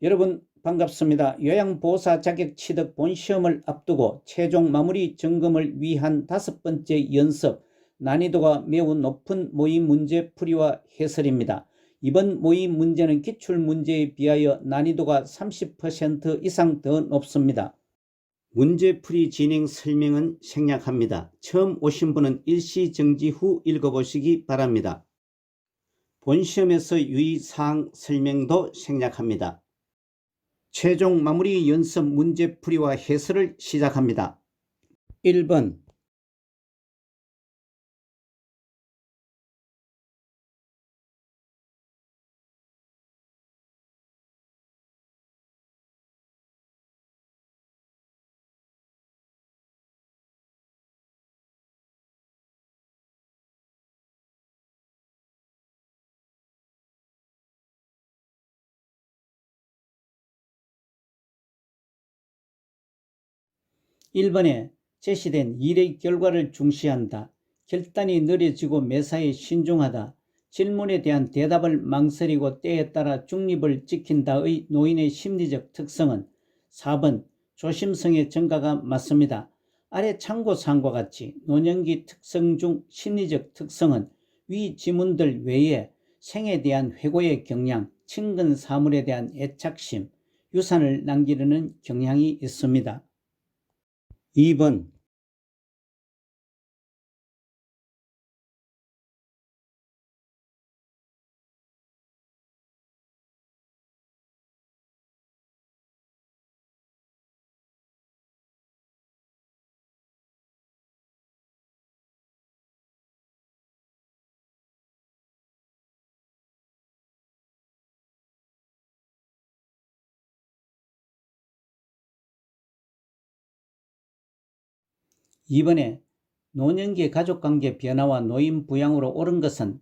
여러분 반갑습니다. 요양보호사 자격 취득 본시험을 앞두고 최종 마무리 점검을 위한 5번째 연습, 난이도가 매우 높은 모의 문제 풀이와 해설입니다. 이번 모의 문제는 기출문제에 비하여 난이도가 30% 이상 더 높습니다. 문제풀이 진행 설명은 생략합니다. 처음 오신 분은 일시정지 후 읽어보시기 바랍니다. 본시험에서 유의사항 설명도 생략합니다. 최종 마무리 연습 문제풀이와 해설을 시작합니다. 1번 제시된 일의 결과를 중시한다. 결단이 느려지고 매사에 신중하다. 질문에 대한 대답을 망설이고 때에 따라 중립을 지킨다의 노인의 심리적 특성은 4번 조심성의 증가가 맞습니다. 아래 참고사항과 같이 노년기 특성 중 심리적 특성은 위 지문들 외에 생에 대한 회고의 경향, 친근 사물에 대한 애착심, 유산을 남기려는 경향이 있습니다. 2번 이번에 노년기 가족관계 변화와 노인 부양으로 옳은 것은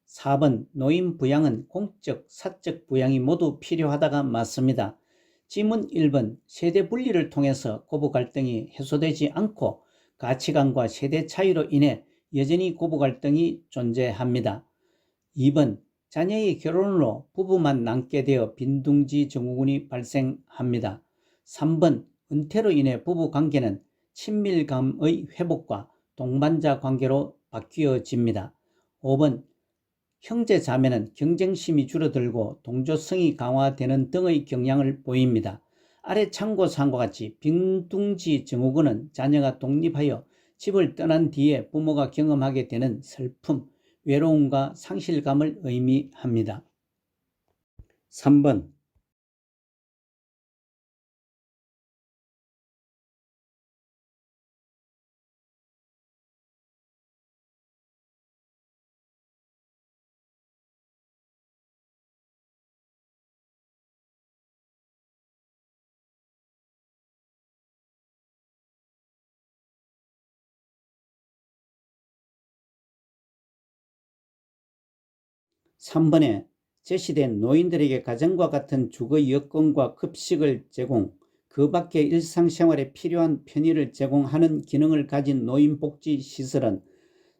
4번 노인 부양은 공적, 사적 부양이 모두 필요하다가 맞습니다. 지문 1번 세대 분리를 통해서 고부 갈등이 해소되지 않고 가치관과 세대 차이로 인해 여전히 고부 갈등이 존재합니다. 2번 자녀의 결혼으로 부부만 남게 되어 빈둥지 증후군이 발생합니다. 3번 은퇴로 인해 부부 관계는 친밀감의 회복과 동반자 관계로 바뀌어집니다. 5번 형제 자매는 경쟁심이 줄어들고 동조성이 강화되는 등의 경향을 보입니다. 아래 참고사항과 같이 빈둥지 증후군은 자녀가 독립하여 집을 떠난 뒤에 부모가 경험하게 되는 슬픔, 외로움과 상실감을 의미합니다. 3번 제시된 노인들에게 가정과 같은 주거 여건과 급식을 제공, 그 밖에 일상생활에 필요한 편의를 제공하는 기능을 가진 노인복지시설은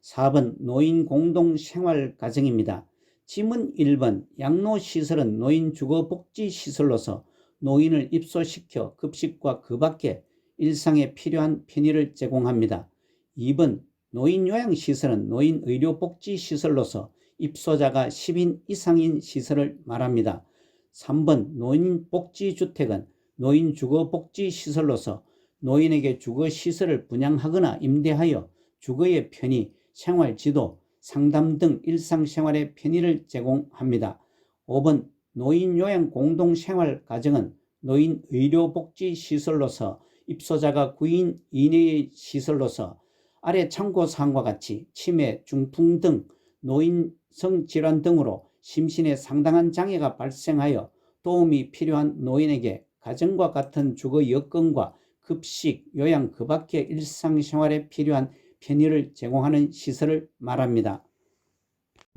4번 노인 공동생활가정입니다. 지문 1번 양로시설은 노인주거복지시설로서 노인을 입소시켜 급식과 그 밖에 일상에 필요한 편의를 제공합니다. 2번 노인요양시설은 노인의료복지시설로서 입소자가 10인 이상인 시설을 말합니다. 3번 노인복지주택은 노인주거복지시설로서 노인에게 주거시설을 분양하거나 임대하여 주거의 편의, 생활지도, 상담 등 일상생활의 편의를 제공합니다. 5번 노인요양 공동생활가정은 노인의료복지시설로서 입소자가 9인 이내의 시설로서 아래 참고사항과 같이 치매, 중풍 등 노인성 질환 등으로 심신에 상당한 장애가 발생하여 도움이 필요한 노인에게 가정과 같은 주거 여건과 급식, 요양 그 밖의 일상생활에 필요한 편의를 제공하는 시설을 말합니다.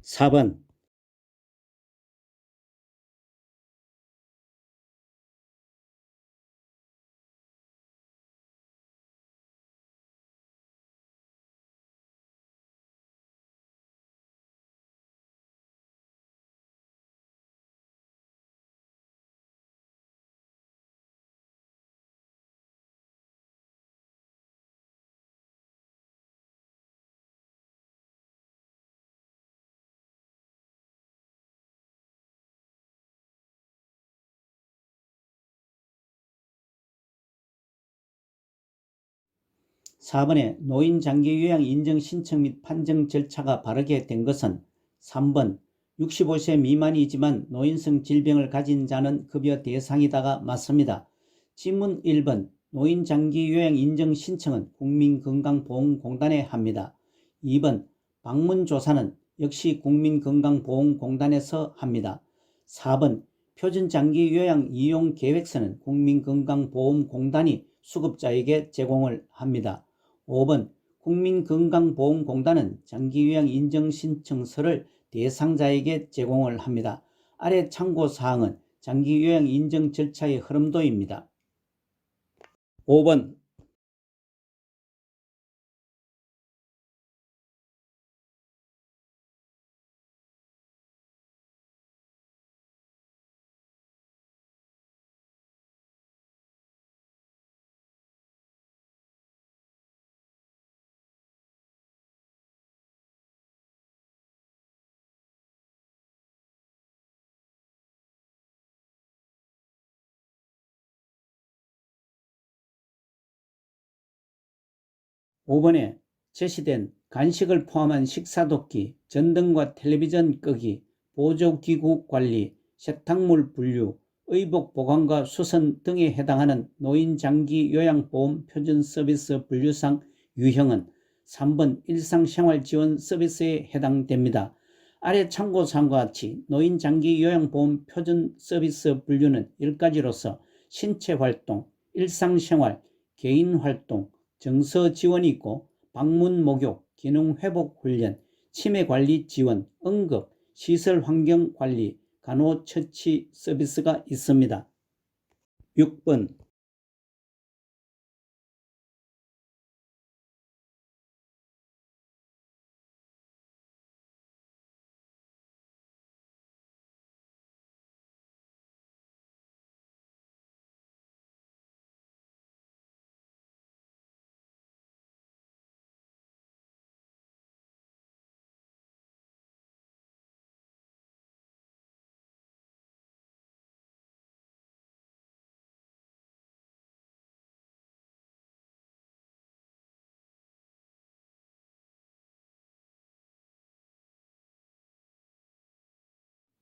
4번 4번에 노인 장기 요양 인정 신청 및 판정 절차가 바르게 된 것은 3번 65세 미만이지만 노인성 질병을 가진 자는 급여 대상이다가 맞습니다. 지문 1번 노인 장기 요양 인정 신청은 국민건강보험공단에 합니다. 2번 방문 조사는 역시 국민건강보험공단에서 합니다. 4번 표준 장기 요양 이용 계획서는 국민건강보험공단이 수급자에게 제공을 합니다. 5번 국민건강보험공단은 장기요양 인정신청서를 대상자에게 제공을 합니다. 아래 참고사항은 장기요양 인정 절차의 흐름도입니다. 5번 5번에 제시된 간식을 포함한 식사도끼, 전등과 텔레비전 끄기, 보조기구 관리, 세탁물 분류, 의복 보관과 수선 등에 해당하는 노인장기 요양보험 표준 서비스 분류상 유형은 3번 일상생활지원 서비스에 해당됩니다. 아래 참고사항과 같이 노인장기 요양보험 표준 서비스 분류는 10가지로서 신체활동, 일상생활, 개인활동, 정서 지원이 있고 방문 목욕, 기능 회복 훈련, 치매 관리 지원, 응급, 시설 환경 관리, 간호처치 서비스가 있습니다. 6번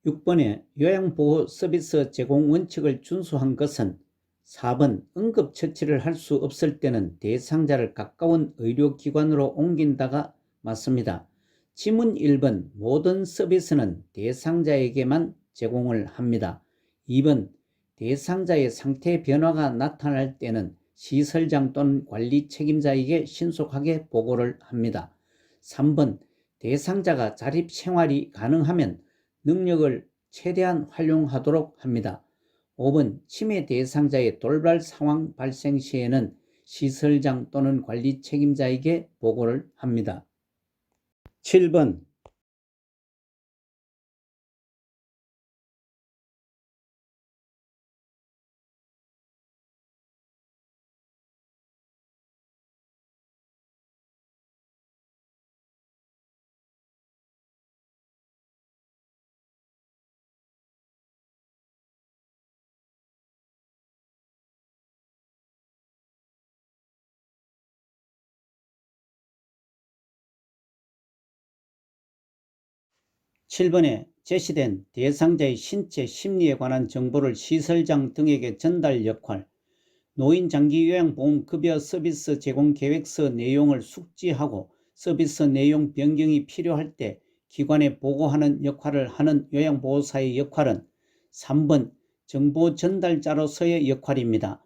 6번에 요양보호 서비스 제공 원칙을 준수한 것은 4번 응급처치를 할 수 없을 때는 대상자를 가까운 의료기관으로 옮긴다가 맞습니다. 지문 1번 모든 서비스는 대상자에게만 제공을 합니다. 2번 대상자의 상태 변화가 나타날 때는 시설장 또는 관리 책임자에게 신속하게 보고를 합니다. 3번 대상자가 자립생활이 가능하면 능력을 최대한 활용하도록 합니다. 5번 치매 대상자의 돌발 상황 발생 시에는 시설장 또는 관리 책임자에게 보고를 합니다. 7번 7번에 제시된 대상자의 신체 심리에 관한 정보를 시설장 등에게 전달 역할, 노인장기요양보험급여 서비스 제공 계획서 내용을 숙지하고 서비스 내용 변경이 필요할 때 기관에 보고하는 역할을 하는 요양보호사의 역할은 3번 정보 전달자로서의 역할입니다.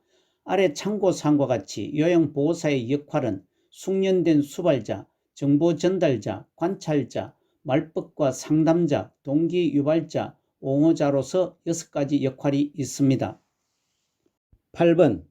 아래 참고사항과 같이 요양보호사의 역할은 숙련된 수발자, 정보 전달자, 관찰자, 말법과 상담자, 동기 유발자, 옹호자로서 6가지 역할이 있습니다. 8번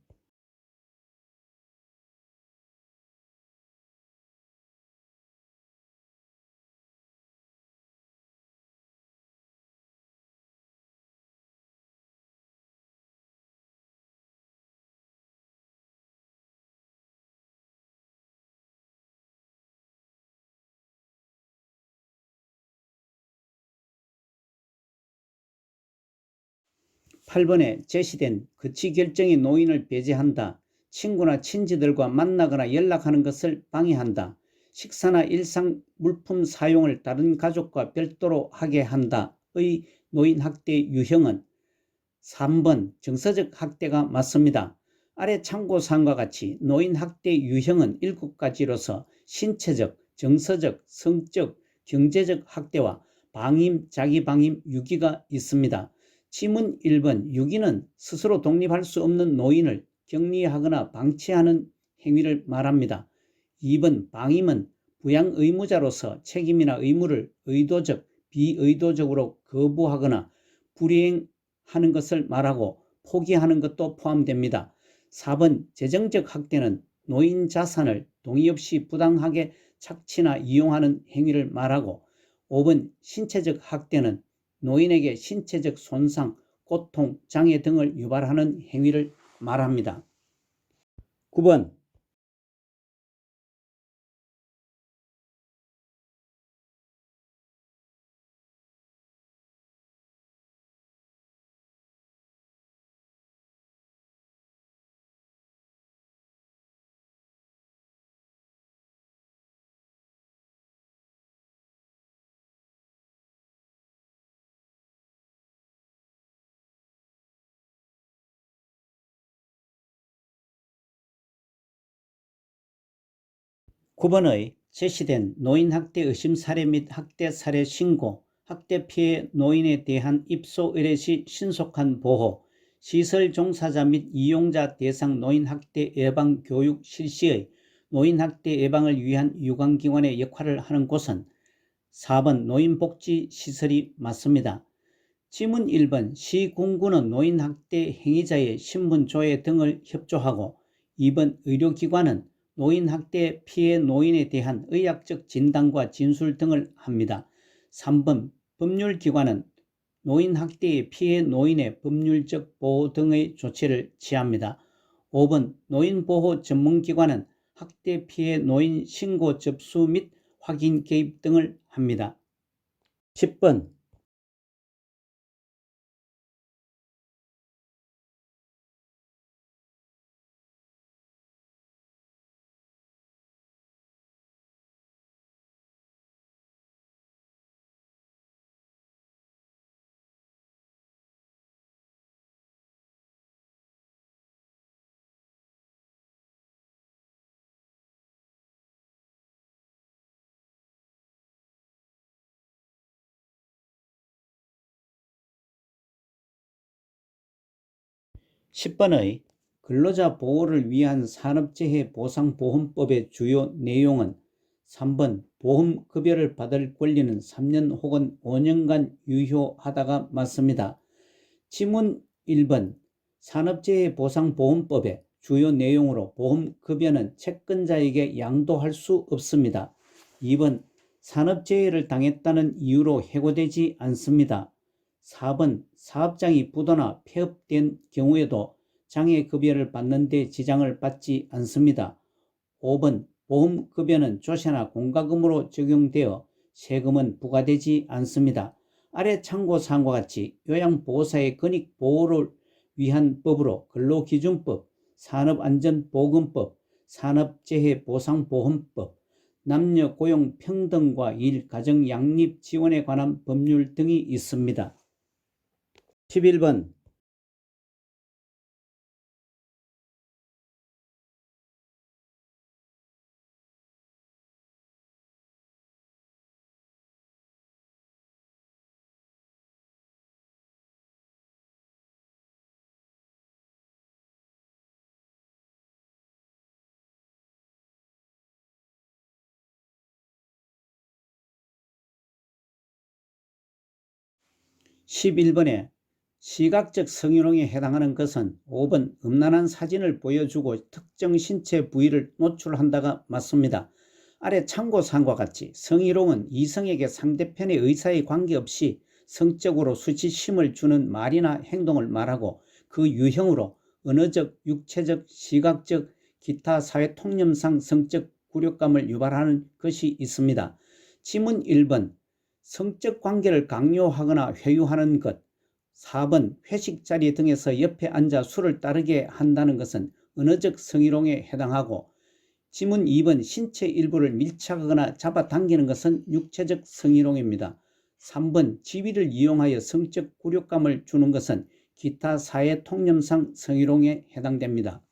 8번에 제시된 거치결정이 노인을 배제한다. 친구나 친지들과 만나거나 연락하는 것을 방해한다. 식사나 일상 물품 사용을 다른 가족과 별도로 하게 한다의 노인학대 유형은 3번 정서적 학대가 맞습니다. 아래 참고사항과 같이 노인학대 유형은 7가지로서 신체적, 정서적, 성적, 경제적 학대와 방임, 자기방임, 유기가 있습니다. 지문 1번 유기는 스스로 독립할 수 없는 노인을 격리하거나 방치하는 행위를 말합니다. 2번 방임은 부양 의무자로서 책임이나 의무를 의도적, 비의도적으로 거부하거나 불이행하는 것을 말하고 포기하는 것도 포함됩니다. 4번 재정적 학대는 노인 자산을 동의 없이 부당하게 착취나 이용하는 행위를 말하고 5번 신체적 학대는 노인에게 신체적 손상, 고통, 장애 등을 유발하는 행위를 말합니다. 9번 9번의 제시된 노인학대 의심 사례 및 학대 사례 신고, 학대 피해 노인에 대한 입소 의뢰 시 신속한 보호, 시설 종사자 및 이용자 대상 노인학대 예방 교육 실시의 노인학대 예방을 위한 유관기관의 역할을 하는 곳은 4번 노인복지시설이 맞습니다. 지문 1번 시군구는 노인학대 행위자의 신분조회 등을 협조하고 2번 의료기관은 노인학대 피해 노인에 대한 의학적 진단과 진술 등을 합니다. 3번 법률기관은 노인학대의 피해 노인의 법률적 보호 등의 조치를 취합니다. 5번 노인보호 전문기관은 학대 피해 노인 신고 접수 및 확인 개입 등을 합니다. 10번 10번의 근로자 보호를 위한 산업재해 보상보험법의 주요 내용은 3번 보험급여를 받을 권리는 3년 혹은 5년간 유효하다가 맞습니다. 지문 1번 산업재해 보상보험법의 주요 내용으로 보험급여는 채권자에게 양도할 수 없습니다. 2번 산업재해를 당했다는 이유로 해고되지 않습니다. 4번 사업장이 부도나 폐업된 경우에도 장애급여를 받는 데 지장을 받지 않습니다. 5번 보험급여는 조세나 공과금으로 적용되어 세금은 부과되지 않습니다. 아래 참고사항과 같이 요양보호사의 권익보호를 위한 법으로 근로기준법, 산업안전보건법, 산업재해보상보험법, 남녀고용평등과 일, 가정, 양립 지원에 관한 법률 등이 있습니다. 11번 11번에 시각적 성희롱에 해당하는 것은 5번 음란한 사진을 보여주고 특정 신체 부위를 노출한다가 맞습니다. 아래 참고사항과 같이 성희롱은 이성에게 상대편의 의사에 관계없이 성적으로 수치심을 주는 말이나 행동을 말하고 그 유형으로 언어적, 육체적, 시각적, 기타 사회통념상 성적 굴욕감을 유발하는 것이 있습니다. 지문 1번 성적 관계를 강요하거나 회유하는 것, 4번 회식 자리 등에서 옆에 앉아 술을 따르게 한다는 것은 언어적 성희롱에 해당하고 지문 2번 신체 일부를 밀착하거나 잡아당기는 것은 육체적 성희롱입니다. 3번 지위를 이용하여 성적 굴욕감을 주는 것은 기타 사회 통념상 성희롱에 해당됩니다.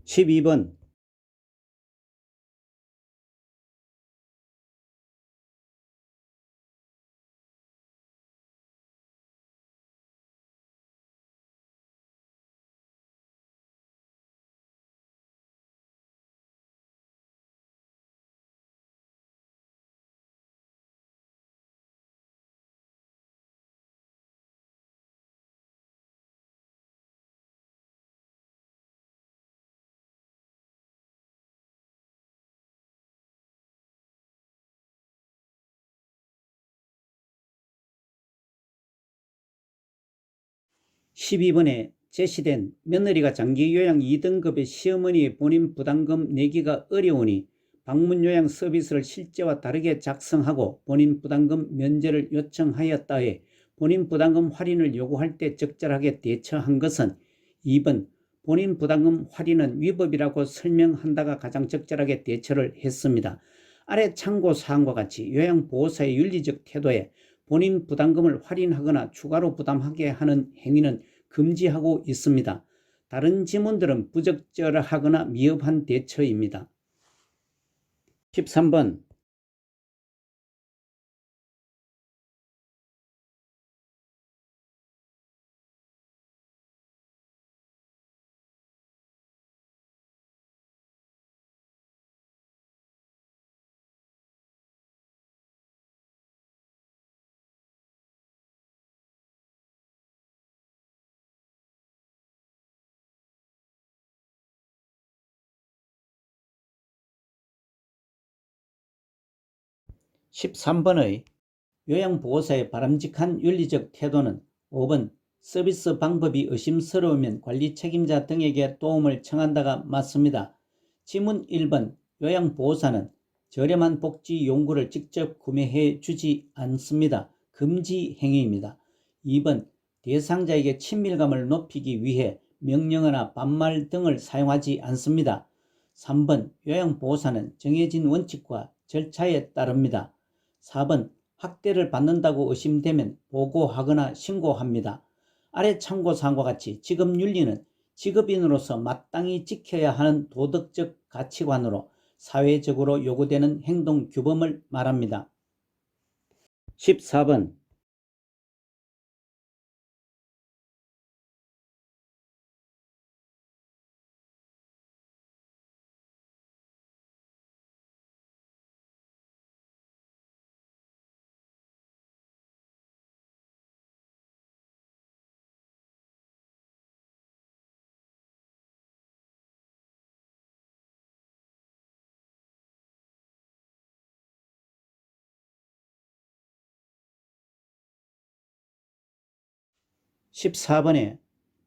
12번 12번에 제시된 며느리가 장기 요양 2등급의 시어머니의 본인 부담금 내기가 어려우니 방문 요양 서비스를 실제와 다르게 작성하고 본인 부담금 면제를 요청하였다에 본인 부담금 할인을 요구할 때 적절하게 대처한 것은 2번 본인 부담금 할인은 위법이라고 설명한다가 가장 적절하게 대처를 했습니다. 아래 참고사항과 같이 요양보호사의 윤리적 태도에 본인 부담금을 할인하거나 추가로 부담하게 하는 행위는 금지하고 있습니다. 다른 지문들은 부적절하거나 미흡한 대처입니다. 13번 13번의 요양보호사의 바람직한 윤리적 태도는 5번 서비스 방법이 의심스러우면 관리 책임자 등에게 도움을 청한다가 맞습니다. 지문 1번 요양보호사는 저렴한 복지 용구를 직접 구매해 주지 않습니다. 금지 행위입니다. 2번 대상자에게 친밀감을 높이기 위해 명령어나 반말 등을 사용하지 않습니다. 3번 요양보호사는 정해진 원칙과 절차에 따릅니다. 4번 학대를 받는다고 의심되면 보고하거나 신고합니다. 아래 참고사항과 같이 직업윤리는 직업인으로서 마땅히 지켜야 하는 도덕적 가치관으로 사회적으로 요구되는 행동 규범을 말합니다. 14번 14번에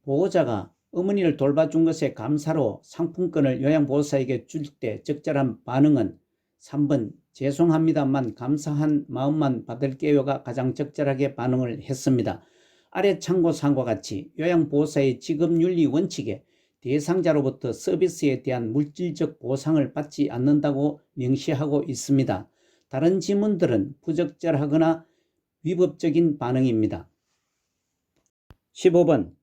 보호자가 어머니를 돌봐준 것에 감사로 상품권을 요양보호사에게 줄 때 적절한 반응은 3번 죄송합니다만 감사한 마음만 받을게요가 가장 적절하게 반응을 했습니다. 아래 참고사항과 같이 요양보호사의 직업윤리 원칙에 대상자로부터 서비스에 대한 물질적 보상을 받지 않는다고 명시하고 있습니다. 다른 지문들은 부적절하거나 위법적인 반응입니다. 15번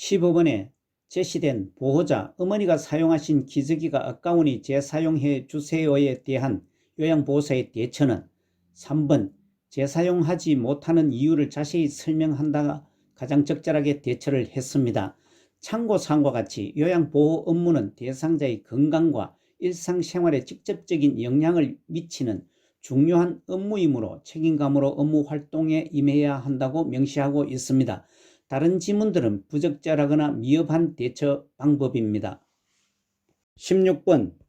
15번에 제시된 보호자 어머니가 사용하신 기저귀가 아까우니 재사용해 주세요에 대한 요양보호사의 대처는 3번 재사용하지 못하는 이유를 자세히 설명한다가 가장 적절하게 대처를 했습니다. 참고사항과 같이 요양보호 업무는 대상자의 건강과 일상생활에 직접적인 영향을 미치는 중요한 업무이므로 책임감으로 업무 활동에 임해야 한다고 명시하고 있습니다. 다른 지문들은 부적절하거나 미흡한 대처 방법입니다. 16번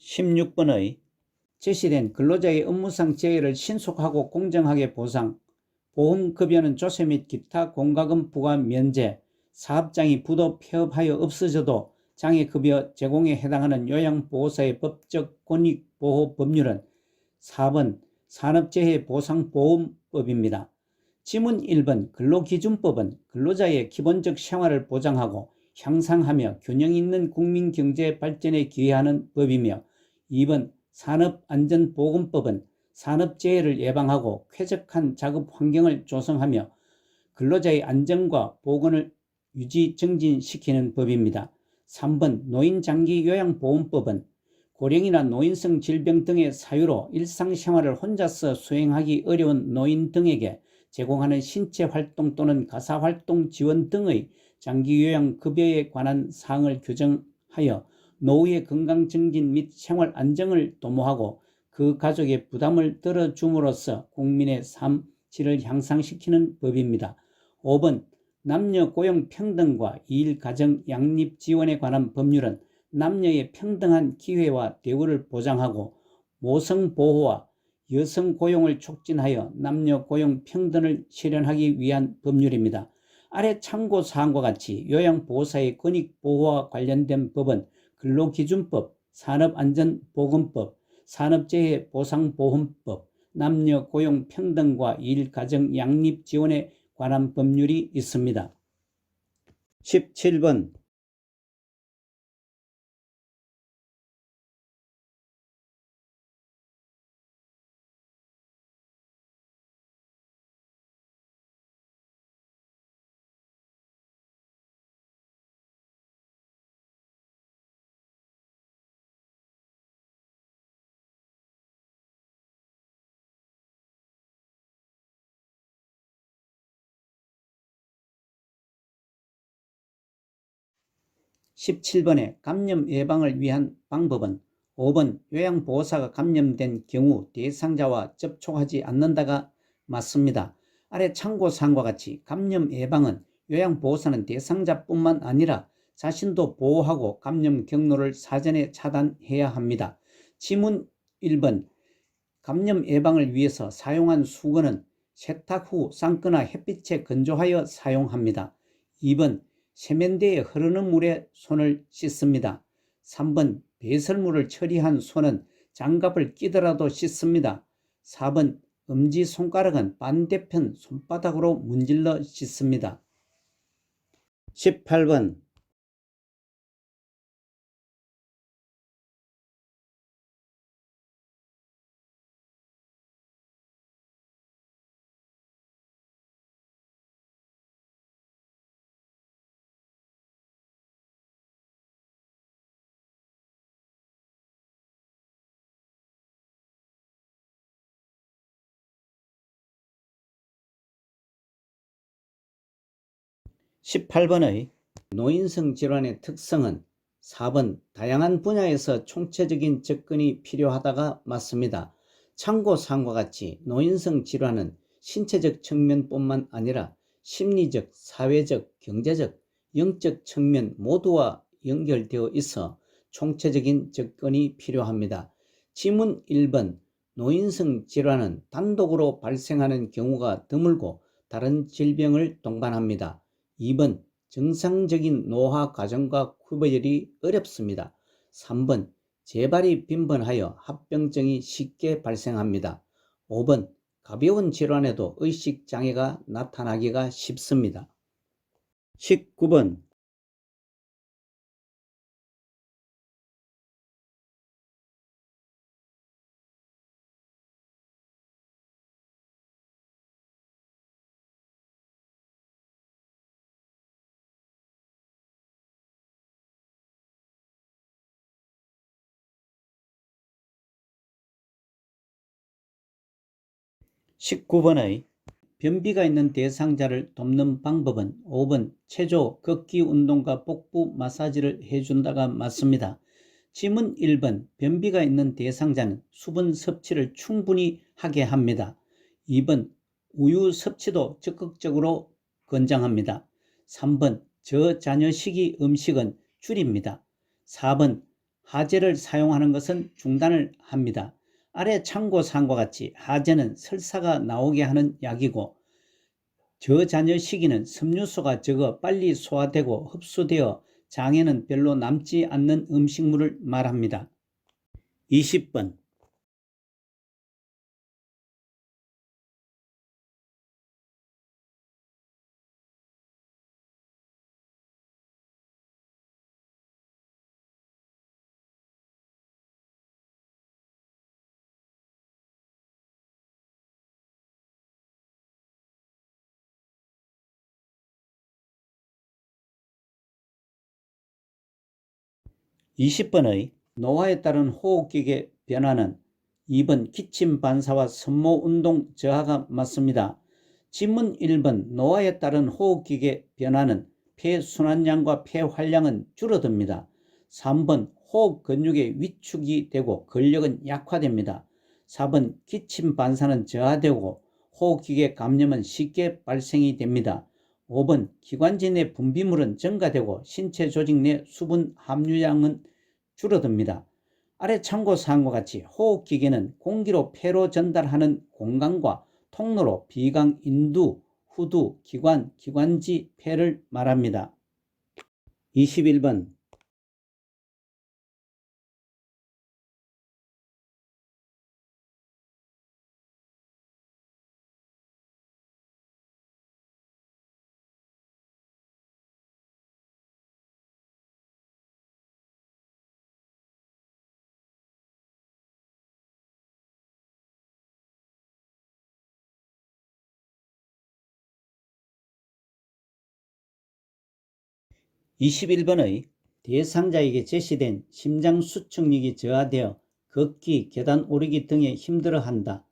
16번의 제시된 근로자의 업무상 재해를 신속하고 공정하게 보상, 보험급여는 조세 및 기타 공과금 부과 면제, 사업장이 부도 폐업하여 없어져도 장애급여 제공에 해당하는 요양보호사의 법적 권익보호 법률은 4번 산업재해보상보험법입니다. 지문 1번 근로기준법은 근로자의 기본적 생활을 보장하고 향상하며 균형 있는 국민경제 발전에 기여하는 법이며 2번 산업안전보건법은 산업재해를 예방하고 쾌적한 작업 환경을 조성하며 근로자의 안전과 보건을 유지 증진시키는 법입니다. 3번 노인장기요양보험법은 고령이나 노인성 질병 등의 사유로 일상생활을 혼자서 수행하기 어려운 노인 등에게 제공하는 신체활동 또는 가사활동 지원 등의 장기요양급여에 관한 사항을 규정하여 노후의 건강증진 및 생활안정을 도모하고 그 가족의 부담을 덜어줌으로써 국민의 삶 질을 향상시키는 법입니다. 5번 남녀 고용 평등과 이일 가정 양립 지원에 관한 법률은 남녀의 평등한 기회와 대우를 보장하고 모성 보호와 여성 고용을 촉진하여 남녀 고용 평등을 실현하기 위한 법률입니다. 아래 참고사항과 같이 요양보호사의 권익보호와 관련된 법은 근로기준법, 산업안전보건법, 산업재해보상보험법, 남녀 고용 평등과 일 가정 양립 지원에 관한 법률이 있습니다. 17번 17번의 감염 예방을 위한 방법은 5번 요양보호사가 감염된 경우 대상자와 접촉하지 않는다가 맞습니다. 아래 참고사항과 같이 감염 예방은 요양보호사는 대상자뿐만 아니라 자신도 보호하고 감염 경로를 사전에 차단해야 합니다. 지문 1번 감염 예방을 위해서 사용한 수건은 세탁 후 삶거나 햇빛에 건조하여 사용합니다. 2번 세면대에 흐르는 물에 손을 씻습니다. 3번 배설물을 처리한 손은 장갑을 끼더라도 씻습니다. 4번 엄지손가락은 반대편 손바닥으로 문질러 씻습니다. 18번 18번의 노인성 질환의 특성은 4번 다양한 분야에서 총체적인 접근이 필요하다가 맞습니다. 참고사항과 같이 노인성 질환은 신체적 측면뿐만 아니라 심리적, 사회적, 경제적, 영적 측면 모두와 연결되어 있어 총체적인 접근이 필요합니다. 지문 1번 노인성 질환은 단독으로 발생하는 경우가 드물고 다른 질병을 동반합니다. 2번 정상적인 노화 과정과 구별이 어렵습니다. 3번 재발이 빈번하여 합병증이 쉽게 발생합니다. 5번 가벼운 질환에도 의식장애가 나타나기가 쉽습니다. 19번 19번의 변비가 있는 대상자를 돕는 방법은 5번 체조, 걷기 운동과 복부 마사지를 해준다가 맞습니다. 질문 1번 변비가 있는 대상자는 수분 섭취를 충분히 하게 합니다. 2번 우유 섭취도 적극적으로 권장합니다. 3번 저자녀식이 음식은 줄입니다. 4번 하재를 사용하는 것은 중단을 합니다. 아래 참고사항과 같이 하재는 설사가 나오게 하는 약이고 저자녀식이는 섬유소가 적어 빨리 소화되고 흡수되어 장에는 별로 남지 않는 음식물을 말합니다. 20번 20번의 노화에 따른 호흡기계 변화는 2번 기침 반사와 섬모 운동 저하가 맞습니다. 질문 1번 노화에 따른 호흡기계 변화는 폐 순환량과 폐 활량은 줄어듭니다. 3번 호흡 근육의 위축이 되고 근력은 약화됩니다. 4번 기침 반사는 저하되고 호흡기계 감염은 쉽게 발생이 됩니다. 5번 기관지 내 분비물은 증가되고 신체 조직 내 수분 함유량은 줄어듭니다. 아래 참고사항과 같이 호흡기계는 공기로 폐로 전달하는 공간과 통로로 비강, 인두, 후두, 기관, 기관지, 폐를 말합니다. 21번 21번의 대상자에게 제시된 심장 수축력이 저하되어 걷기, 계단 오르기 등에 힘들어한다.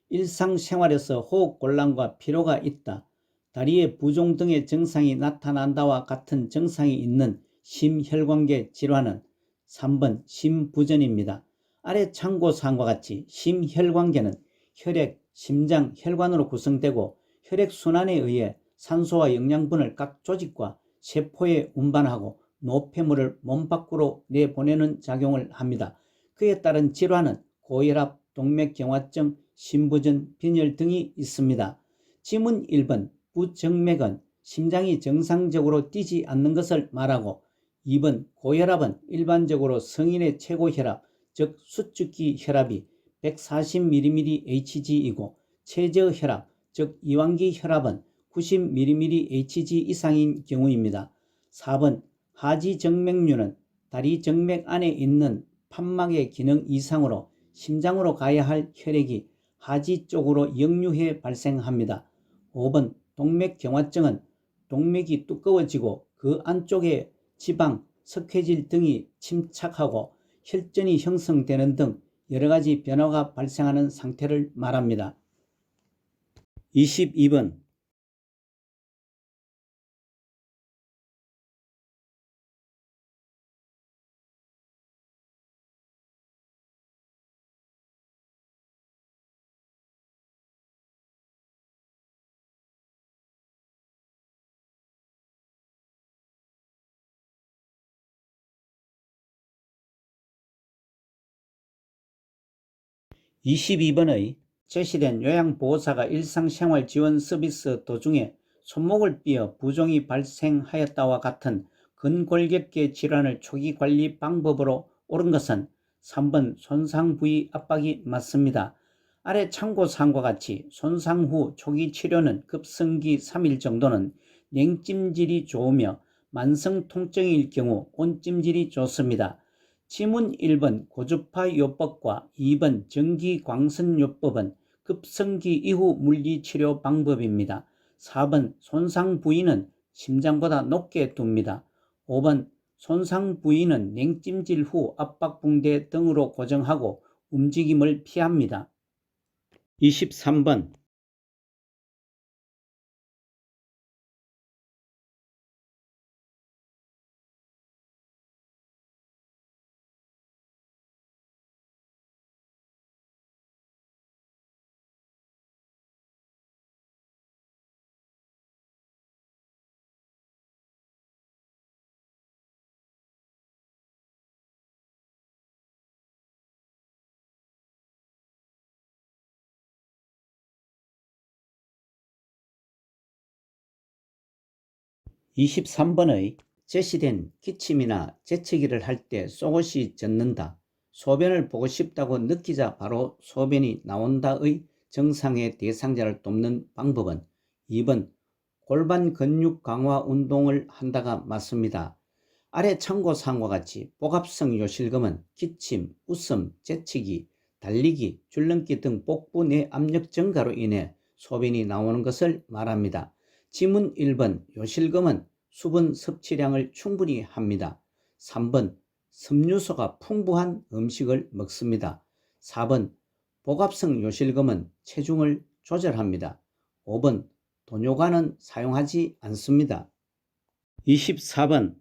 일상생활에서 호흡곤란과 피로가 있다. 다리의 부종 등의 증상이 나타난다와 같은 증상이 있는 심혈관계 질환은 3번 심부전입니다. 아래 참고사항과 같이 심혈관계는 혈액, 심장, 혈관으로 구성되고 혈액순환에 의해 산소와 영양분을 각 조직과 세포에 운반하고 노폐물을 몸 밖으로 내보내는 작용을 합니다. 그에 따른 질환은 고혈압, 동맥경화증, 심부전, 빈혈 등이 있습니다. 질문 1번 부정맥은 심장이 정상적으로 뛰지 않는 것을 말하고 2번 고혈압은 일반적으로 성인의 최고혈압, 즉 수축기 혈압이 140mmHg이고 최저혈압, 즉 이완기 혈압은 90mmHg 이상인 경우입니다. 4번 하지정맥류는 다리 정맥 안에 있는 판막의 기능 이상으로 심장으로 가야 할 혈액이 하지 쪽으로 역류해 발생합니다. 5번 동맥경화증은 동맥이 두꺼워지고 그 안쪽에 지방, 석회질 등이 침착하고 혈전이 형성되는 등 여러가지 변화가 발생하는 상태를 말합니다. 22번 22번의 제시된 요양보호사가 일상생활 지원 서비스 도중에 손목을 삐어 부종이 발생하였다와 같은 근골격계 질환을 초기 관리 방법으로 옳은 것은 3번 손상 부위 압박이 맞습니다. 아래 참고사항과 같이 손상 후 초기 치료는 급성기 3일 정도는 냉찜질이 좋으며 만성 통증일 경우 온찜질이 좋습니다. 지문 1번 고주파 요법과 2번 전기광선요법은 급성기 이후 물리치료 방법입니다. 4번 손상 부위는 심장보다 높게 둡니다. 5번 손상 부위는 냉찜질 후 압박붕대 등으로 고정하고 움직임을 피합니다. 23번 23번의 제시된 기침이나 재채기를 할 때 속옷이 젖는다. 소변을 보고 싶다고 느끼자 바로 소변이 나온다의 증상의 대상자를 돕는 방법은 2번 골반 근육 강화 운동을 한다가 맞습니다. 아래 참고사항과 같이 복합성 요실금은 기침, 웃음, 재채기, 달리기, 줄넘기 등 복부 내 압력 증가로 인해 소변이 나오는 것을 말합니다. 지문 1번 요실금은 수분 섭취량을 충분히 합니다. 3번 섬유소가 풍부한 음식을 먹습니다. 4번 복합성 요실금은 체중을 조절합니다. 5번 돈요관은 사용하지 않습니다. 24번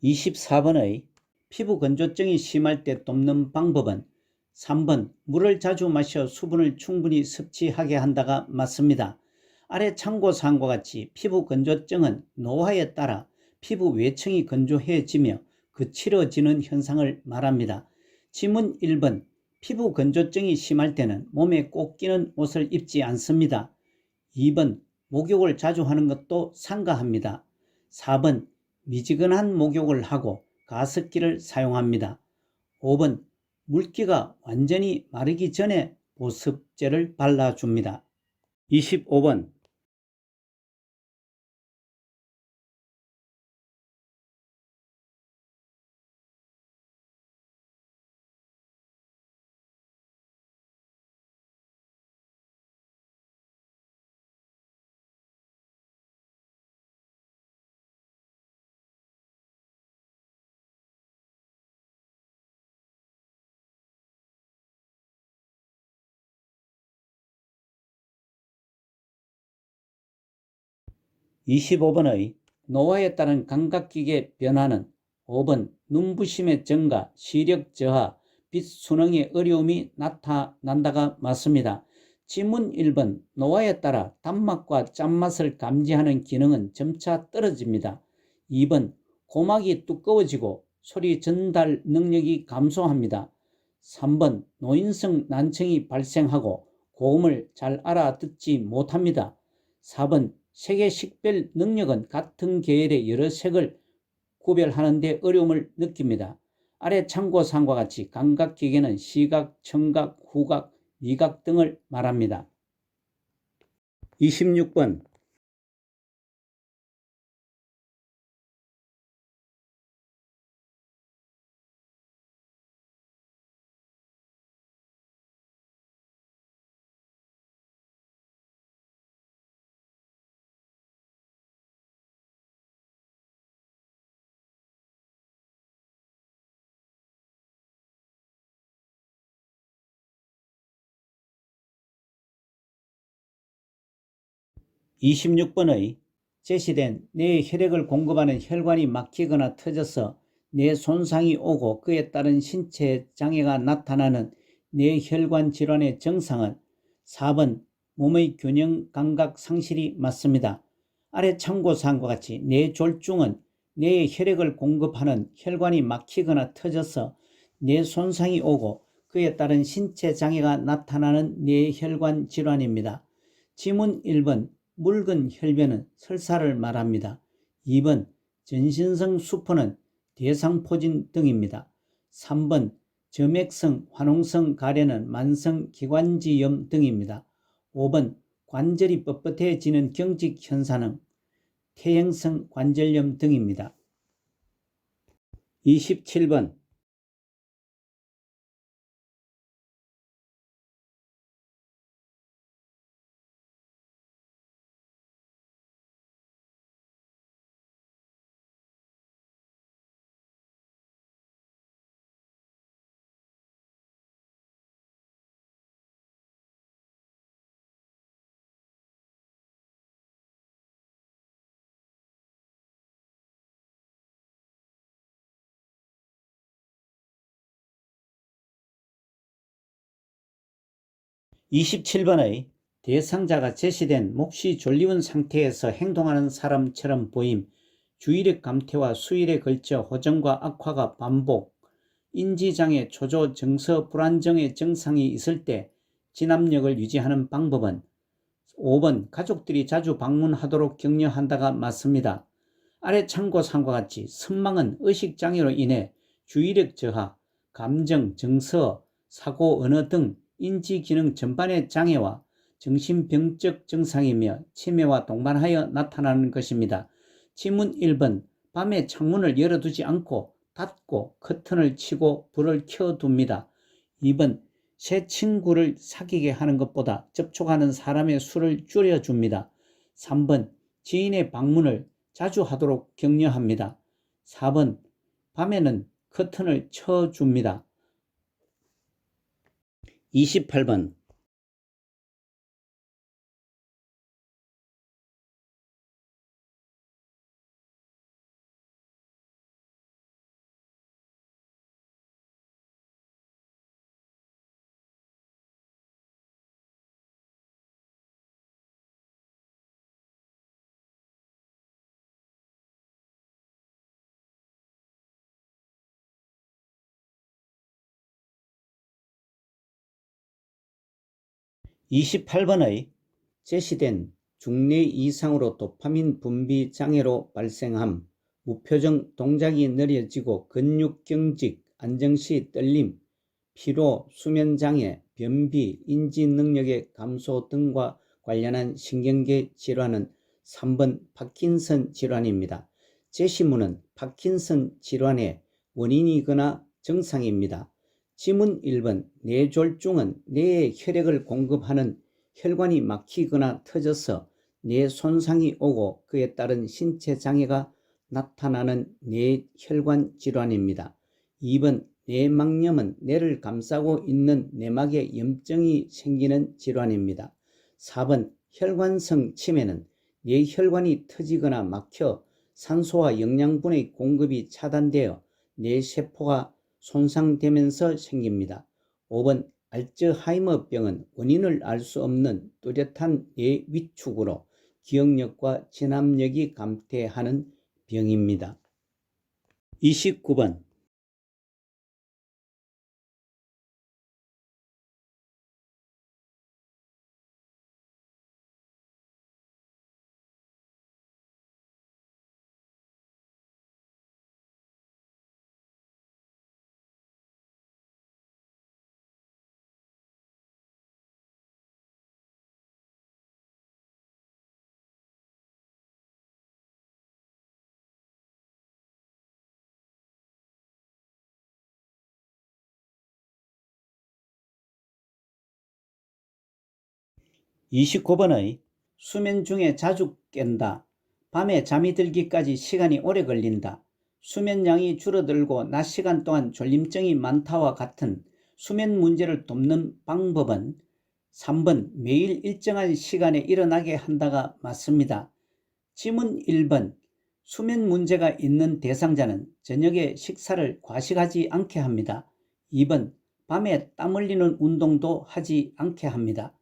24번의 피부 건조증이 심할 때 돕는 방법은 3번 물을 자주 마셔 수분을 충분히 섭취하게 한다가 맞습니다. 아래 참고사항과 같이 피부 건조증은 노화에 따라 피부 외층이 건조해지며 거칠어지는 현상을 말합니다. 지문 1번 피부 건조증이 심할 때는 몸에 꼭 끼는 옷을 입지 않습니다. 2번 목욕을 자주 하는 것도 상가합니다. 4번 미지근한 목욕을 하고 가습기를 사용합니다. 5번 물기가 완전히 마르기 전에 보습제를 발라줍니다. 25번 25번의 노화에 따른 감각기계 변화는 5번 눈부심의 증가, 시력 저하, 빛 순응의 어려움이 나타난다가 맞습니다. 지문 1번 노화에 따라 단맛과 짠맛을 감지하는 기능은 점차 떨어집니다. 2번 고막이 두꺼워지고 소리 전달 능력이 감소합니다. 3번 노인성 난청이 발생하고 고음을 잘 알아듣지 못합니다. 4번 색의 식별 능력은 같은 계열의 여러 색을 구별하는 데 어려움을 느낍니다. 아래 참고사항과 같이 감각기계는 시각, 청각, 후각, 미각 등을 말합니다. 26번 제시된 뇌에 혈액을 공급하는 혈관이 막히거나 터져서 뇌 손상이 오고 그에 따른 신체 장애가 나타나는 뇌혈관 질환의 증상은 4번 몸의 균형 감각 상실이 맞습니다. 아래 참고사항과 같이 뇌졸중은 뇌에 혈액을 공급하는 혈관이 막히거나 터져서 뇌 손상이 오고 그에 따른 신체 장애가 나타나는 뇌혈관 질환입니다. 지문 1번 묽은 혈변은 설사를 말합니다. 2번 전신성 수포는 대상포진 등입니다. 3번 점액성 화농성 가래는 만성기관지염 등입니다. 5번 관절이 뻣뻣해지는 경직 현상은 퇴행성 관절염 등입니다. 27번 27번의 대상자가 제시된 몫이 졸리운 상태에서 행동하는 사람처럼 보임, 주의력 감퇴와 수일에 걸쳐 호전과 악화가 반복, 인지장애, 초조, 정서, 불안정의 증상이 있을 때 진압력을 유지하는 방법은 5번 가족들이 자주 방문하도록 격려한다가 맞습니다. 아래 참고사항과 같이 선망은 의식장애로 인해 주의력 저하, 감정, 정서, 사고, 언어 등 인지기능 전반의 장애와 정신병적 증상이며 치매와 동반하여 나타나는 것입니다. 지문 1번 밤에 창문을 열어두지 않고 닫고 커튼을 치고 불을 켜둡니다. 2번 새 친구를 사귀게 하는 것보다 접촉하는 사람의 수를 줄여줍니다. 3번 지인의 방문을 자주 하도록 격려합니다. 4번 밤에는 커튼을 쳐줍니다. 28번 28번의 제시된 중뇌 이상으로 도파민 분비 장애로 발생함, 무표정 동작이 느려지고 근육 경직, 안정시 떨림, 피로, 수면장애, 변비, 인지능력의 감소 등과 관련한 신경계 질환은 3번 파킨슨 질환입니다. 제시문은 파킨슨 질환의 원인이거나 증상입니다. 지문 1번 뇌졸중은 뇌에 혈액을 공급하는 혈관이 막히거나 터져서 뇌 손상이 오고 그에 따른 신체 장애가 나타나는 뇌혈관 질환입니다. 2번 뇌막염은 뇌를 감싸고 있는 내막에 염증이 생기는 질환입니다. 4번 혈관성 치매는 뇌혈관이 터지거나 막혀 산소와 영양분의 공급이 차단되어 뇌세포가 손상되면서 생깁니다. 5번 알츠하이머병은 원인을 알 수 없는 뚜렷한 뇌 위축으로 기억력과 진압력이 감퇴하는 병입니다. 29번 29번의 수면 중에 자주 깬다. 밤에 잠이 들기까지 시간이 오래 걸린다. 수면량이 줄어들고 낮 시간 동안 졸림증이 많다와 같은 수면 문제를 돕는 방법은 3번 매일 일정한 시간에 일어나게 한다가 맞습니다. 지문 1번 수면 문제가 있는 대상자는 저녁에 식사를 과식하지 않게 합니다. 2번 밤에 땀 흘리는 운동도 하지 않게 합니다.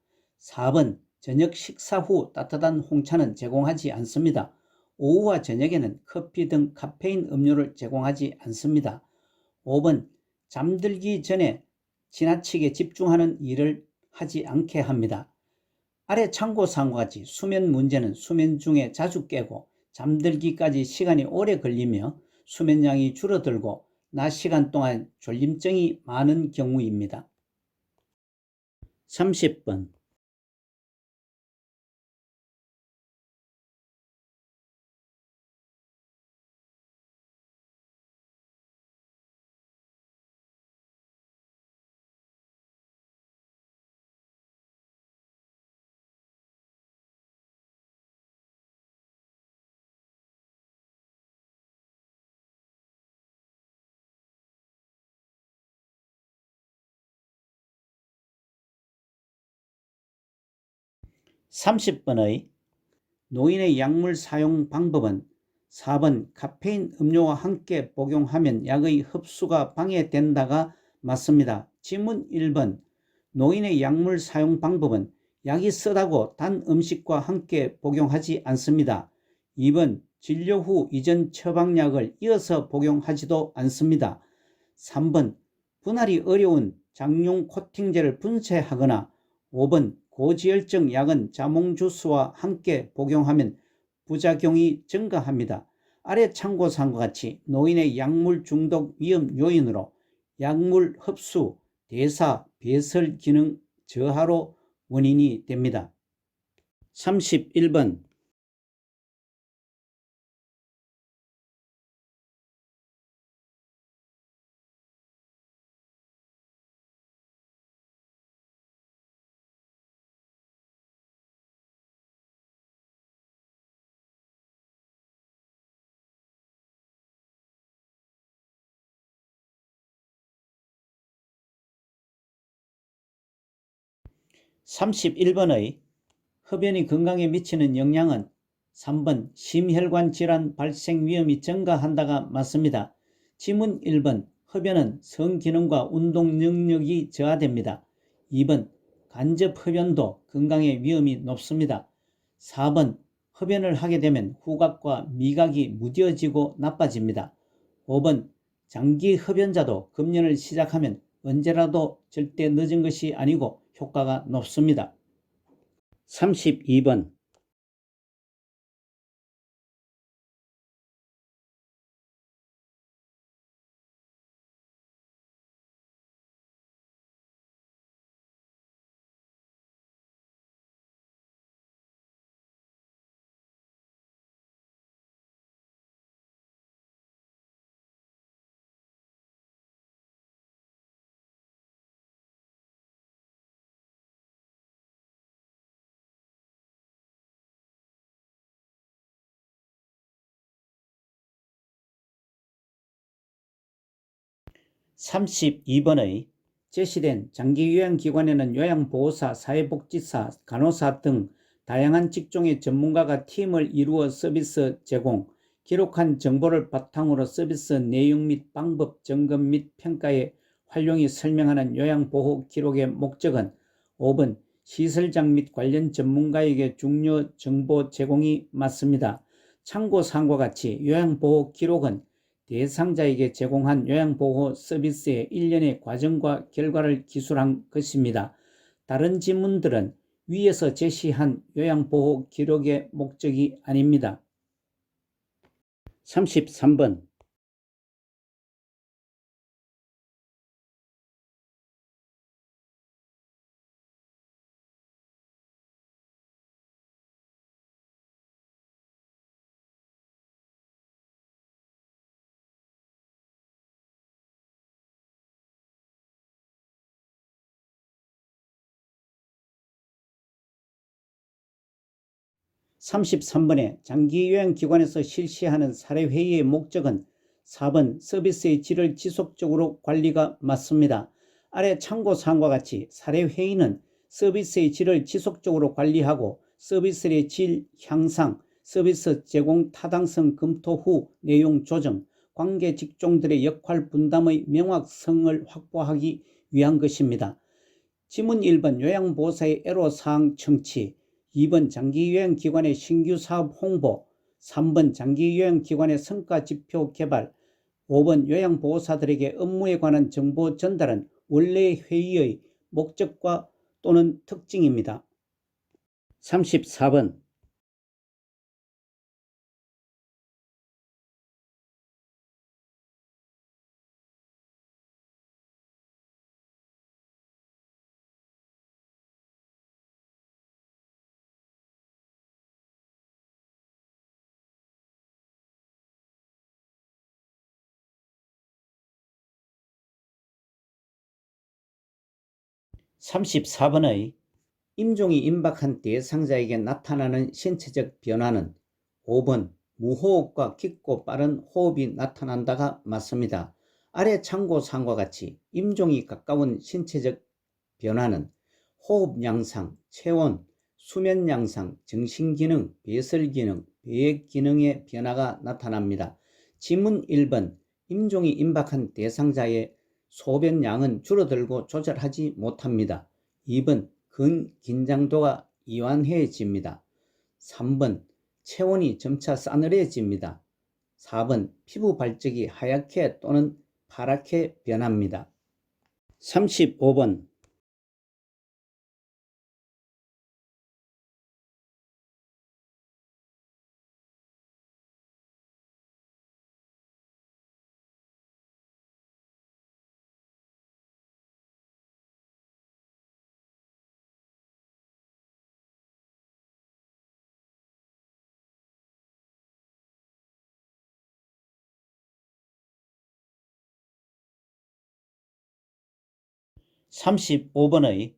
4번 저녁 식사 후 따뜻한 홍차는 제공하지 않습니다. 오후와 저녁에는 커피 등 카페인 음료를 제공하지 않습니다. 5번 잠들기 전에 지나치게 집중하는 일을 하지 않게 합니다. 아래 참고사항과 같이 수면 문제는 수면 중에 자주 깨고 잠들기까지 시간이 오래 걸리며 수면량이 줄어들고 낮 시간 동안 졸림증이 많은 경우입니다. 30번 30번의 노인의 약물 사용 방법은 4번 카페인 음료와 함께 복용하면 약의 흡수가 방해된다가 맞습니다. 지문 1번 노인의 약물 사용 방법은 약이 쓰다고 단 음식과 함께 복용하지 않습니다. 2번 진료 후 이전 처방약을 이어서 복용하지도 않습니다. 3번 분할이 어려운 장용 코팅제를 분쇄하거나 5번 고지혈증 약은 자몽 주스와 함께 복용하면 부작용이 증가합니다. 아래 참고사항과 같이 노인의 약물 중독 위험 요인으로 약물 흡수, 대사, 배설 기능 저하로 원인이 됩니다. 31번 31번의 흡연이 건강에 미치는 영향은 3번 심혈관 질환 발생 위험이 증가한다가 맞습니다. 지문 1번 흡연은 성기능과 운동 능력이 저하됩니다. 2번 간접 흡연도 건강에 위험이 높습니다. 4번 흡연을 하게 되면 후각과 미각이 무뎌지고 나빠집니다. 5번 장기 흡연자도 금연을 시작하면 언제라도 절대 늦은 것이 아니고 효과가 높습니다. 32번 32번의 제시된 장기 요양기관에는 요양보호사, 사회복지사, 간호사 등 다양한 직종의 전문가가 팀을 이루어 서비스 제공, 기록한 정보를 바탕으로 서비스 내용 및 방법 점검 및 평가의 활용이 설명하는 요양보호 기록의 목적은 5번 시설장 및 관련 전문가에게 중요 정보 제공이 맞습니다. 참고사항과 같이 요양보호 기록은 대상자에게 제공한 요양보호 서비스의 일련의 과정과 결과를 기술한 것입니다. 다른 지문들은 위에서 제시한 요양보호 기록의 목적이 아닙니다. 33번 33번에 장기요양기관에서 실시하는 사례회의의 목적은 4번 서비스의 질을 지속적으로 관리가 맞습니다. 아래 참고사항과 같이 사례회의는 서비스의 질을 지속적으로 관리하고 서비스의 질 향상, 서비스 제공 타당성 검토 후 내용 조정, 관계 직종들의 역할 분담의 명확성을 확보하기 위한 것입니다. 지문 1번 요양보호사의 애로사항 청취, 2번 장기요양기관의 신규 사업 홍보, 3번 장기요양기관의 성과지표 개발, 5번 요양보호사들에게 업무에 관한 정보 전달은 원래 회의의 목적과 또는 특징입니다. 34번 34번의 임종이 임박한 대상자에게 나타나는 신체적 변화는 5번 무호흡과 깊고 빠른 호흡이 나타난다가 맞습니다. 아래 참고사항과 같이 임종이 가까운 신체적 변화는 호흡 양상, 체온, 수면 양상, 정신기능, 배설기능, 배액기능의 변화가 나타납니다. 지문 1번 임종이 임박한 대상자의 소변 양은 줄어들고 조절하지 못합니다. 2번 근긴장도가 이완해집니다. 3번 체온이 점차 싸늘해집니다. 4번 피부 발적이 하얗게 또는 파랗게 변합니다. 35번 35번의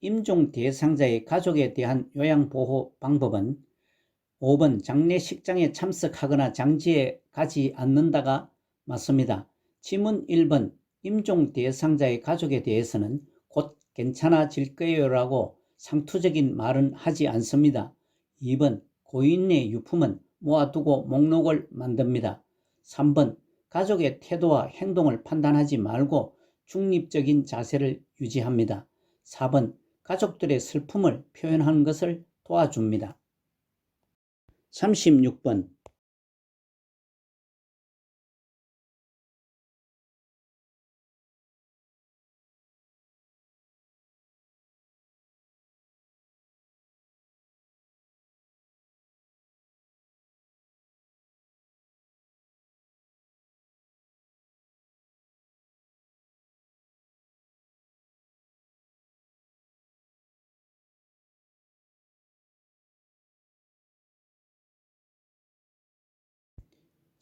임종 대상자의 가족에 대한 요양보호 방법은 5번 장례식장에 참석하거나 장지에 가지 않는다가 맞습니다. 지문 1번 임종 대상자의 가족에 대해서는 곧 괜찮아질 거예요 라고 상투적인 말은 하지 않습니다. 2번 고인의 유품은 모아두고 목록을 만듭니다. 3번 가족의 태도와 행동을 판단하지 말고 중립적인 자세를 유지합니다. 4번 가족들의 슬픔을 표현하는 것을 도와줍니다. 36번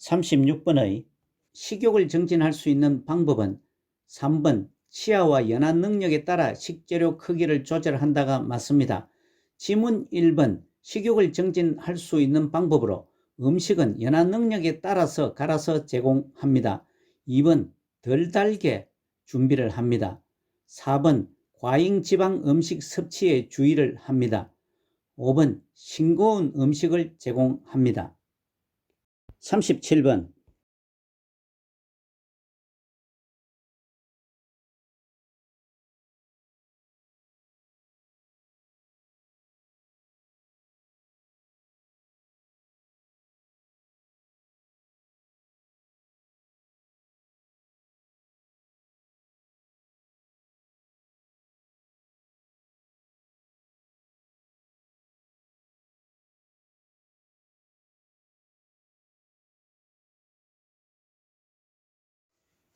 36번의 식욕을 정진할 수 있는 방법은 3번 치아와 연한 능력에 따라 식재료 크기를 조절한다가 맞습니다. 지문 1번 식욕을 정진할 수 있는 방법으로 음식은 연한 능력에 따라서 갈아서 제공합니다. 2번 덜 달게 준비를 합니다. 4번 과잉 지방 음식 섭취에 주의를 합니다. 5번 싱거운 음식을 제공합니다. 37번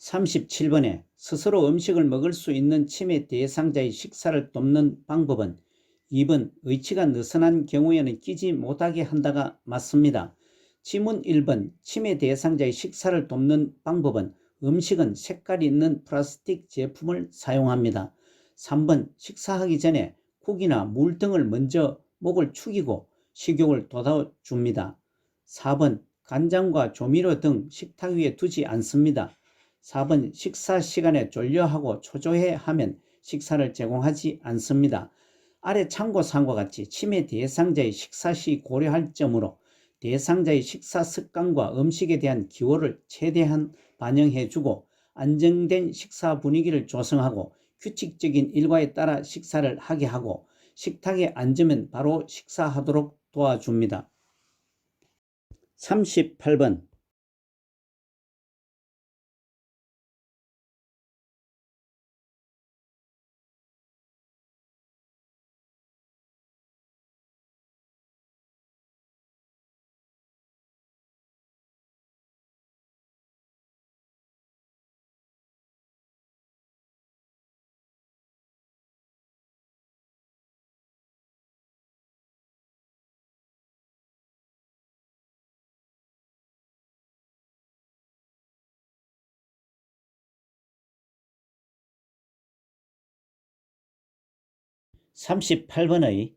37번에 스스로 음식을 먹을 수 있는 치매 대상자의 식사를 돕는 방법은 2번 의치가 느슨한 경우에는 끼지 못하게 한다가 맞습니다. 지문 1번 치매 대상자의 식사를 돕는 방법은 음식은 색깔 있는 플라스틱 제품을 사용합니다. 3번 식사하기 전에 국이나 물 등을 먼저 목을 축이고 식욕을 돋아줍니다. 4번 간장과 조미료 등 식탁 위에 두지 않습니다. 4번 식사 시간에 졸려하고 초조해하면 식사를 제공하지 않습니다. 아래 참고사항과 같이 치매 대상자의 식사 시 고려할 점으로 대상자의 식사 습관과 음식에 대한 기호를 최대한 반영해주고 안정된 식사 분위기를 조성하고 규칙적인 일과에 따라 식사를 하게 하고 식탁에 앉으면 바로 식사하도록 도와줍니다. 38번 38번의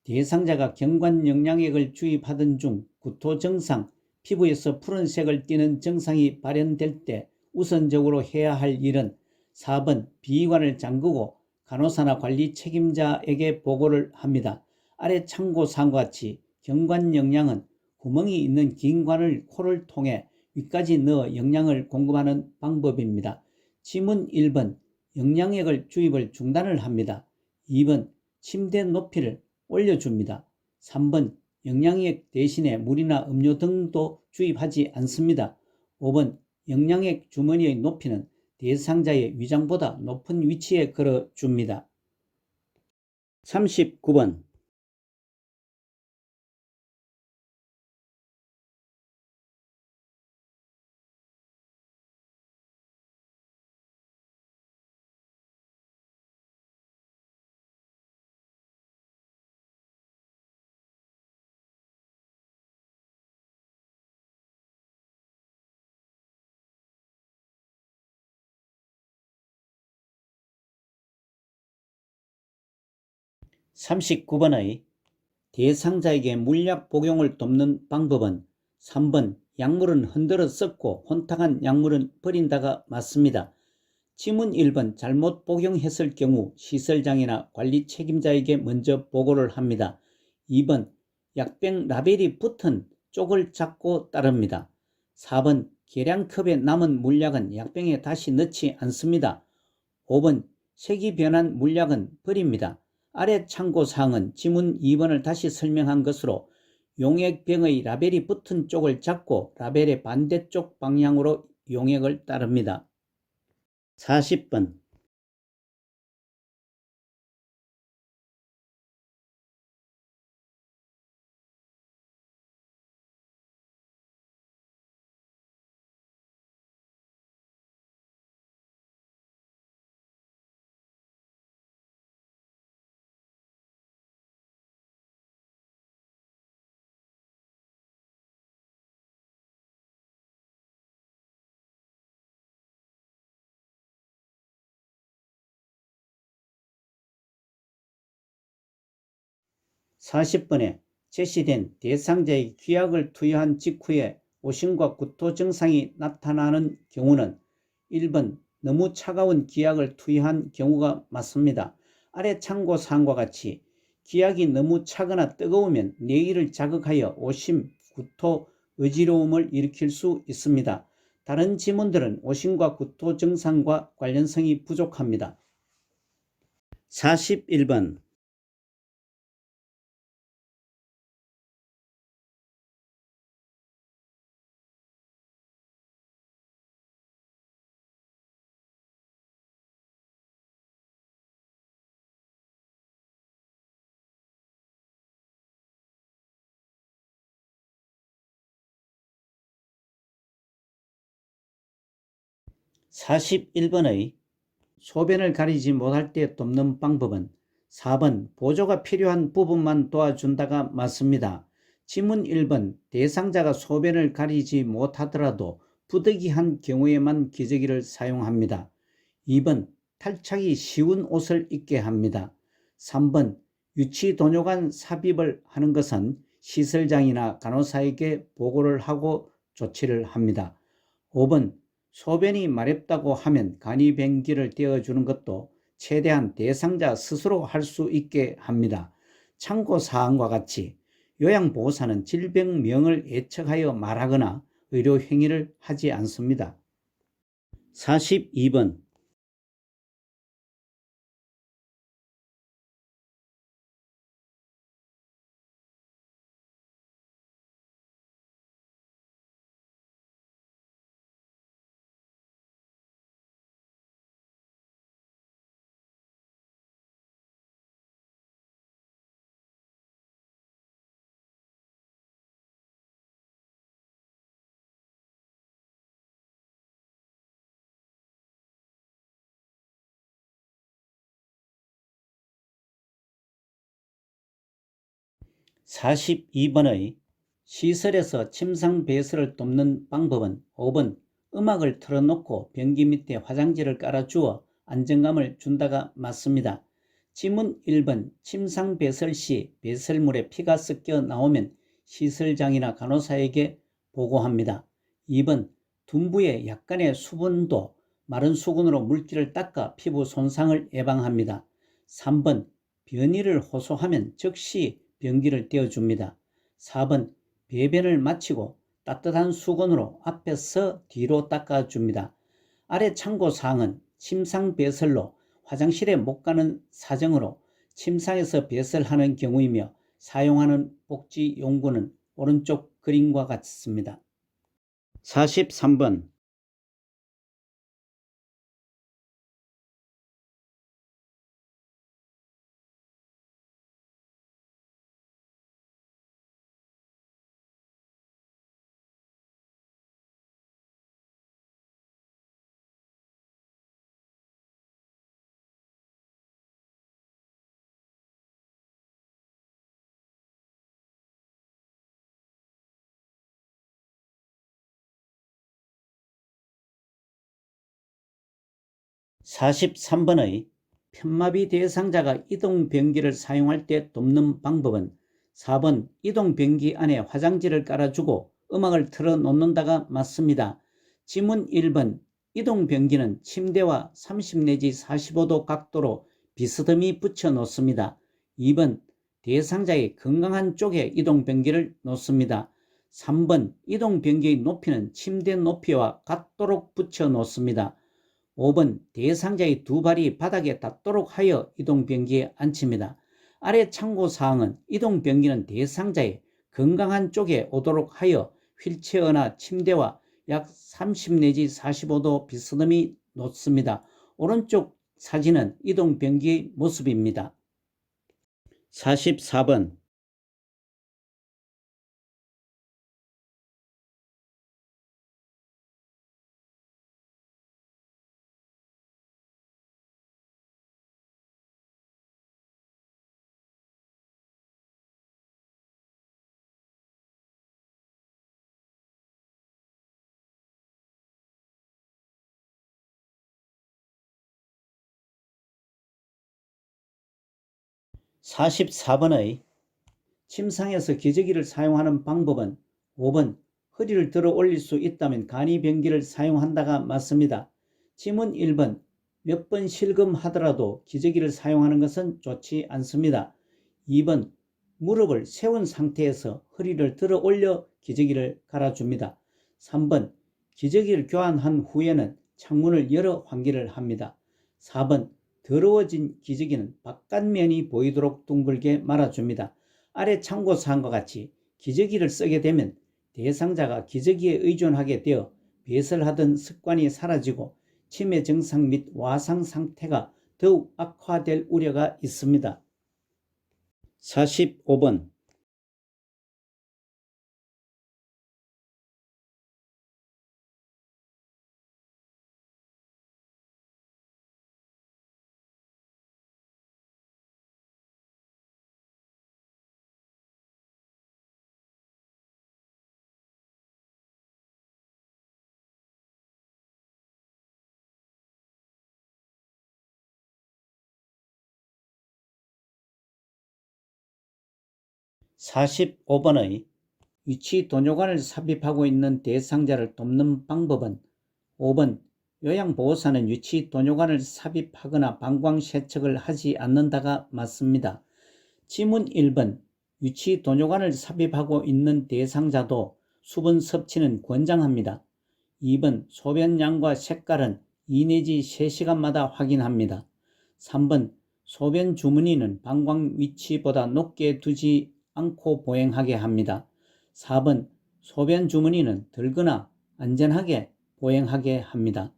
대상자가 경관 영양액을 주입하던 중 구토 증상, 피부에서 푸른색을 띠는 증상이 발현될 때 우선적으로 해야 할 일은 4번 비위관을 잠그고 간호사나 관리 책임자에게 보고를 합니다. 아래 참고사항과 같이 경관 영양은 구멍이 있는 긴 관을 코를 통해 위까지 넣어 영양을 공급하는 방법입니다. 지문 1번 영양액을 주입을 중단을 합니다. 2번 침대 높이를 올려줍니다. 3번 영양액 대신에 물이나 음료 등도 주입하지 않습니다. 5번 영양액 주머니의 높이는 대상자의 위장보다 높은 위치에 걸어줍니다. 39번 39번의 대상자에게 물약 복용을 돕는 방법은 3번 약물은 흔들어 섞고 혼탁한 약물은 버린다가 맞습니다. 지문 1번 잘못 복용했을 경우 시설장이나 관리 책임자에게 먼저 보고를 합니다. 2번 약병 라벨이 붙은 쪽을 잡고 따릅니다. 4번 계량컵에 남은 물약은 약병에 다시 넣지 않습니다. 5번 색이 변한 물약은 버립니다. 아래 참고사항은 지문 2번을 다시 설명한 것으로 용액병의 라벨이 붙은 쪽을 잡고 라벨의 반대쪽 방향으로 용액을 따릅니다. 40번 40번에 제시된 대상자의 기약을 투여한 직후에 오심과 구토 증상이 나타나는 경우는 1번 너무 차가운 기약을 투여한 경우가 맞습니다. 아래 참고사항과 같이 기약이 너무 차거나 뜨거우면 뇌를 자극하여 오심, 구토, 어지러움을 일으킬 수 있습니다. 다른 지문들은 오심과 구토 증상과 관련성이 부족합니다. 41번 41번의 소변을 가리지 못할 때 돕는 방법은 4번 보조가 필요한 부분만 도와준다가 맞습니다. 지문 1번 대상자가 소변을 가리지 못하더라도 부득이한 경우에만 기저귀를 사용합니다. 2번 탈착이 쉬운 옷을 입게 합니다. 3번 유치도뇨관 삽입을 하는 것은 시설장이나 간호사에게 보고를 하고 조치를 합니다. 5번 소변이 마렵다고 하면 간이변기를 떼어주는 것도 최대한 대상자 스스로 할 수 있게 합니다. 참고사항과 같이 요양보호사는 질병명을 예측하여 말하거나 의료행위를 하지 않습니다. 42번 42번의 시설에서 침상 배설을 돕는 방법은 5번 음악을 틀어놓고 변기 밑에 화장지를 깔아주어 안정감을 준다가 맞습니다. 지문 1번 침상 배설 시 배설물에 피가 섞여 나오면 시설장이나 간호사에게 보고합니다. 2번 둔부에 약간의 수분도 마른 수건으로 물기를 닦아 피부 손상을 예방합니다. 3번 변이를 호소하면 즉시 변기를 떼어줍니다. 4번 배변을 마치고 따뜻한 수건으로 앞에서 뒤로 닦아줍니다. 아래 참고사항은 침상 배설로 화장실에 못 가는 사정으로 침상에서 배설하는 경우이며 사용하는 복지 용구는 오른쪽 그림과 같습니다. 43번 43번의 편마비 대상자가 이동변기를 사용할 때 돕는 방법은 4번 이동변기 안에 화장지를 깔아주고 음악을 틀어 놓는다가 맞습니다. 지문 1번 이동변기는 침대와 30 내지 45도 각도로 비스듬히 붙여 놓습니다. 2번 대상자의 건강한 쪽에 이동변기를 놓습니다. 3번 이동변기의 높이는 침대 높이와 같도록 붙여 놓습니다. 5번 대상자의 두 발이 바닥에 닿도록 하여 이동변기에 앉힙니다. 아래 참고사항은 이동변기는 대상자의 건강한 쪽에 오도록 하여 휠체어나 침대와 약 30 내지 45도 비스듬히 놓습니다. 오른쪽 사진은 이동변기의 모습입니다. 44번 44번의 침상에서 기저귀를 사용하는 방법은 5번 허리를 들어 올릴 수 있다면 간이변기를 사용한다가 맞습니다. 지문 1번 몇 번 실금하더라도 기저귀를 사용하는 것은 좋지 않습니다. 2번 무릎을 세운 상태에서 허리를 들어 올려 기저귀를 갈아줍니다. 3번 기저귀를 교환한 후에는 창문을 열어 환기를 합니다. 4번 더러워진 기저귀는 바깥면이 보이도록 둥글게 말아줍니다. 아래 참고사항과 같이 기저귀를 쓰게 되면 대상자가 기저귀에 의존하게 되어 배설하던 습관이 사라지고 치매 증상 및 와상 상태가 더욱 악화될 우려가 있습니다. 45번 45번의 위치 도뇨관을 삽입하고 있는 대상자를 돕는 방법은 5번 요양보호사는 위치 도뇨관을 삽입하거나 방광세척을 하지 않는다가 맞습니다. 지문 1번 위치 도뇨관을 삽입하고 있는 대상자도 수분 섭취는 권장합니다. 2번 소변량과 색깔은 2 내지 3시간마다 확인합니다. 3번 소변 주머니는 방광 위치보다 높게 두지 않고 보행하게 합니다. 4번 소변 주머니는 들거나 안전하게 보행하게 합니다.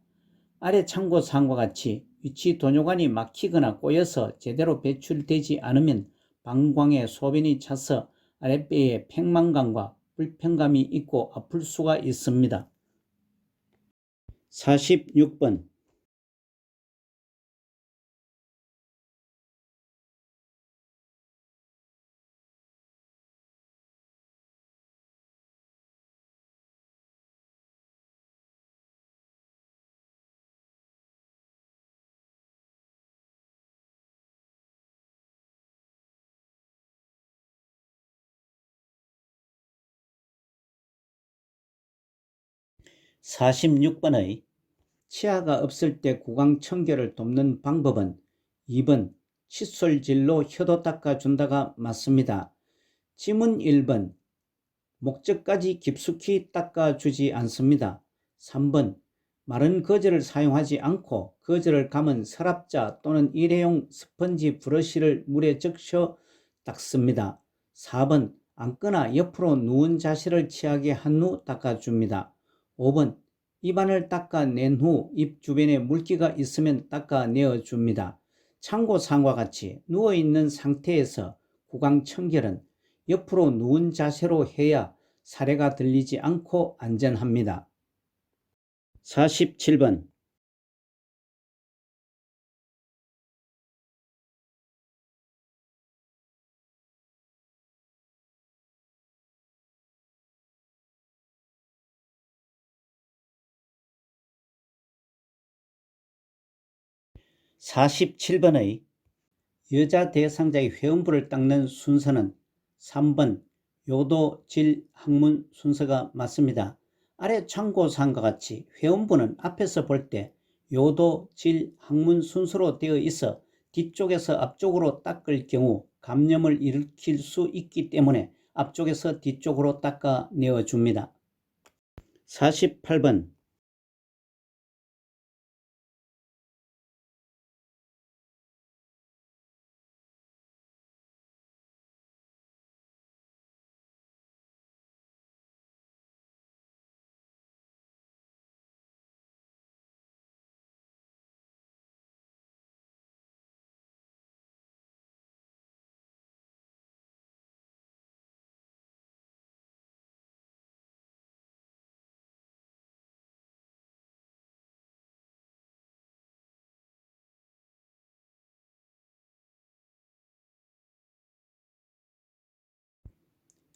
아래 참고사항과 같이 위치 도뇨관이 막히거나 꼬여서 제대로 배출되지 않으면 방광에 소변이 차서 아랫배에 팽만감과 불편감이 있고 아플 수가 있습니다. 46번 46번의 치아가 없을 때 구강 청결을 돕는 방법은 2번 칫솔질로 혀도 닦아준다가 맞습니다. 지문 1번 목젖까지 깊숙이 닦아주지 않습니다. 3번 마른 거즈를 사용하지 않고 거즈를 감은 서랍자 또는 일회용 스펀지 브러쉬를 물에 적셔 닦습니다. 4번 앉거나 옆으로 누운 자세를 취하게 한 후 닦아줍니다. 5번 입안을 닦아낸 후 입 주변에 물기가 있으면 닦아내어줍니다. 참고사항과 같이 누워있는 상태에서 구강 청결은 옆으로 누운 자세로 해야 사례가 들리지 않고 안전합니다. 47번 47번의 여자 대상자의 회음부를 닦는 순서는 3번 요도, 질, 항문 순서가 맞습니다. 아래 참고사항과 같이 회음부는 앞에서 볼 때 요도, 질, 항문 순서로 되어 있어 뒤쪽에서 앞쪽으로 닦을 경우 감염을 일으킬 수 있기 때문에 앞쪽에서 뒤쪽으로 닦아내어 줍니다. 48번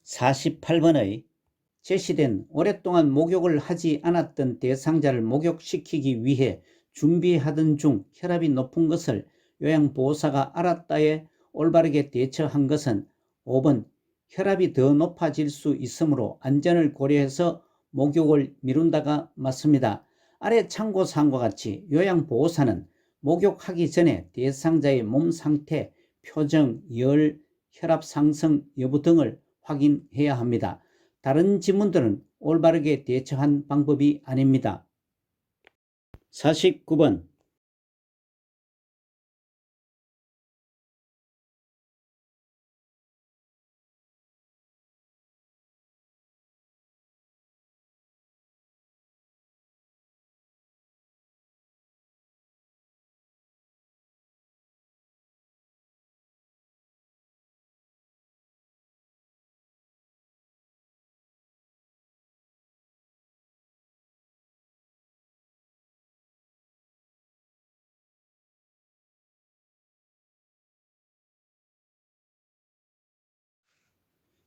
48번의 제시된 오랫동안 목욕을 하지 않았던 대상자를 목욕시키기 위해 준비하던 중 혈압이 높은 것을 요양보호사가 알았다에 올바르게 대처한 것은 5번 혈압이 더 높아질 수 있으므로 안전을 고려해서 목욕을 미룬다가 맞습니다. 아래 참고사항과 같이 요양보호사는 목욕하기 전에 대상자의 몸 상태, 표정, 열, 혈압 상승 여부 등을 확인해야 합니다. 다른 질문들은 올바르게 대처한 방법이 아닙니다. 49번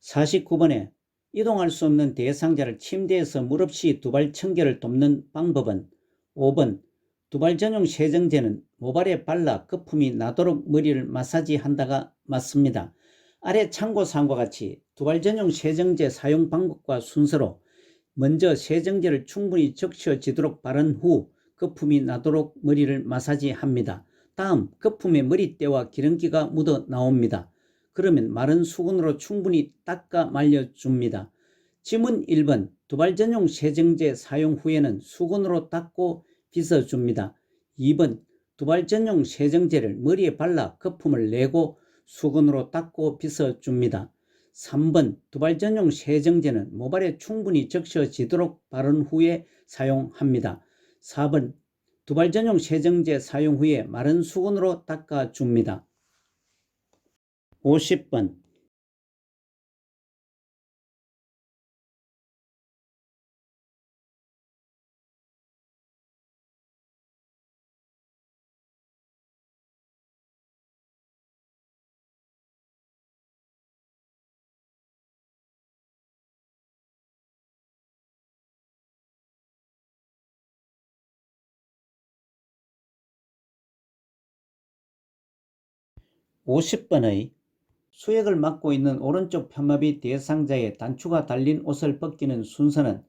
49번에 이동할 수 없는 대상자를 침대에서 물 없이 두발 청결을 돕는 방법은 5번 두발 전용 세정제는 모발에 발라 거품이 나도록 머리를 마사지한다가 맞습니다. 아래 참고사항과 같이 두발 전용 세정제 사용 방법과 순서로 먼저 세정제를 충분히 적셔지도록 바른 후 거품이 나도록 머리를 마사지합니다. 다음 거품에 머리때와 기름기가 묻어 나옵니다. 그러면 마른 수건으로 충분히 닦아 말려줍니다. 질문 1번 두발 전용 세정제 사용 후에는 수건으로 닦고 빗어줍니다. 2번 두발 전용 세정제를 머리에 발라 거품을 내고 수건으로 닦고 빗어줍니다. 3번 두발 전용 세정제는 모발에 충분히 적셔지도록 바른 후에 사용합니다. 4번 두발 전용 세정제 사용 후에 마른 수건으로 닦아줍니다. 50번 50번의 수액을 맡고 있는 오른쪽 편마비 대상자의 단추가 달린 옷을 벗기는 순서는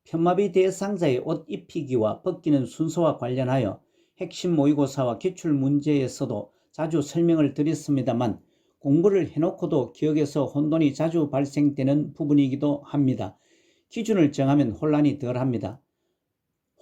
편마비 대상자의 옷 입히기와 벗기는 순서와 관련하여 핵심 모의고사와 기출문제에서도 자주 설명을 드렸습니다만 공부를 해놓고도 기억에서 혼돈이 자주 발생되는 부분이기도 합니다. 기준을 정하면 혼란이 덜합니다.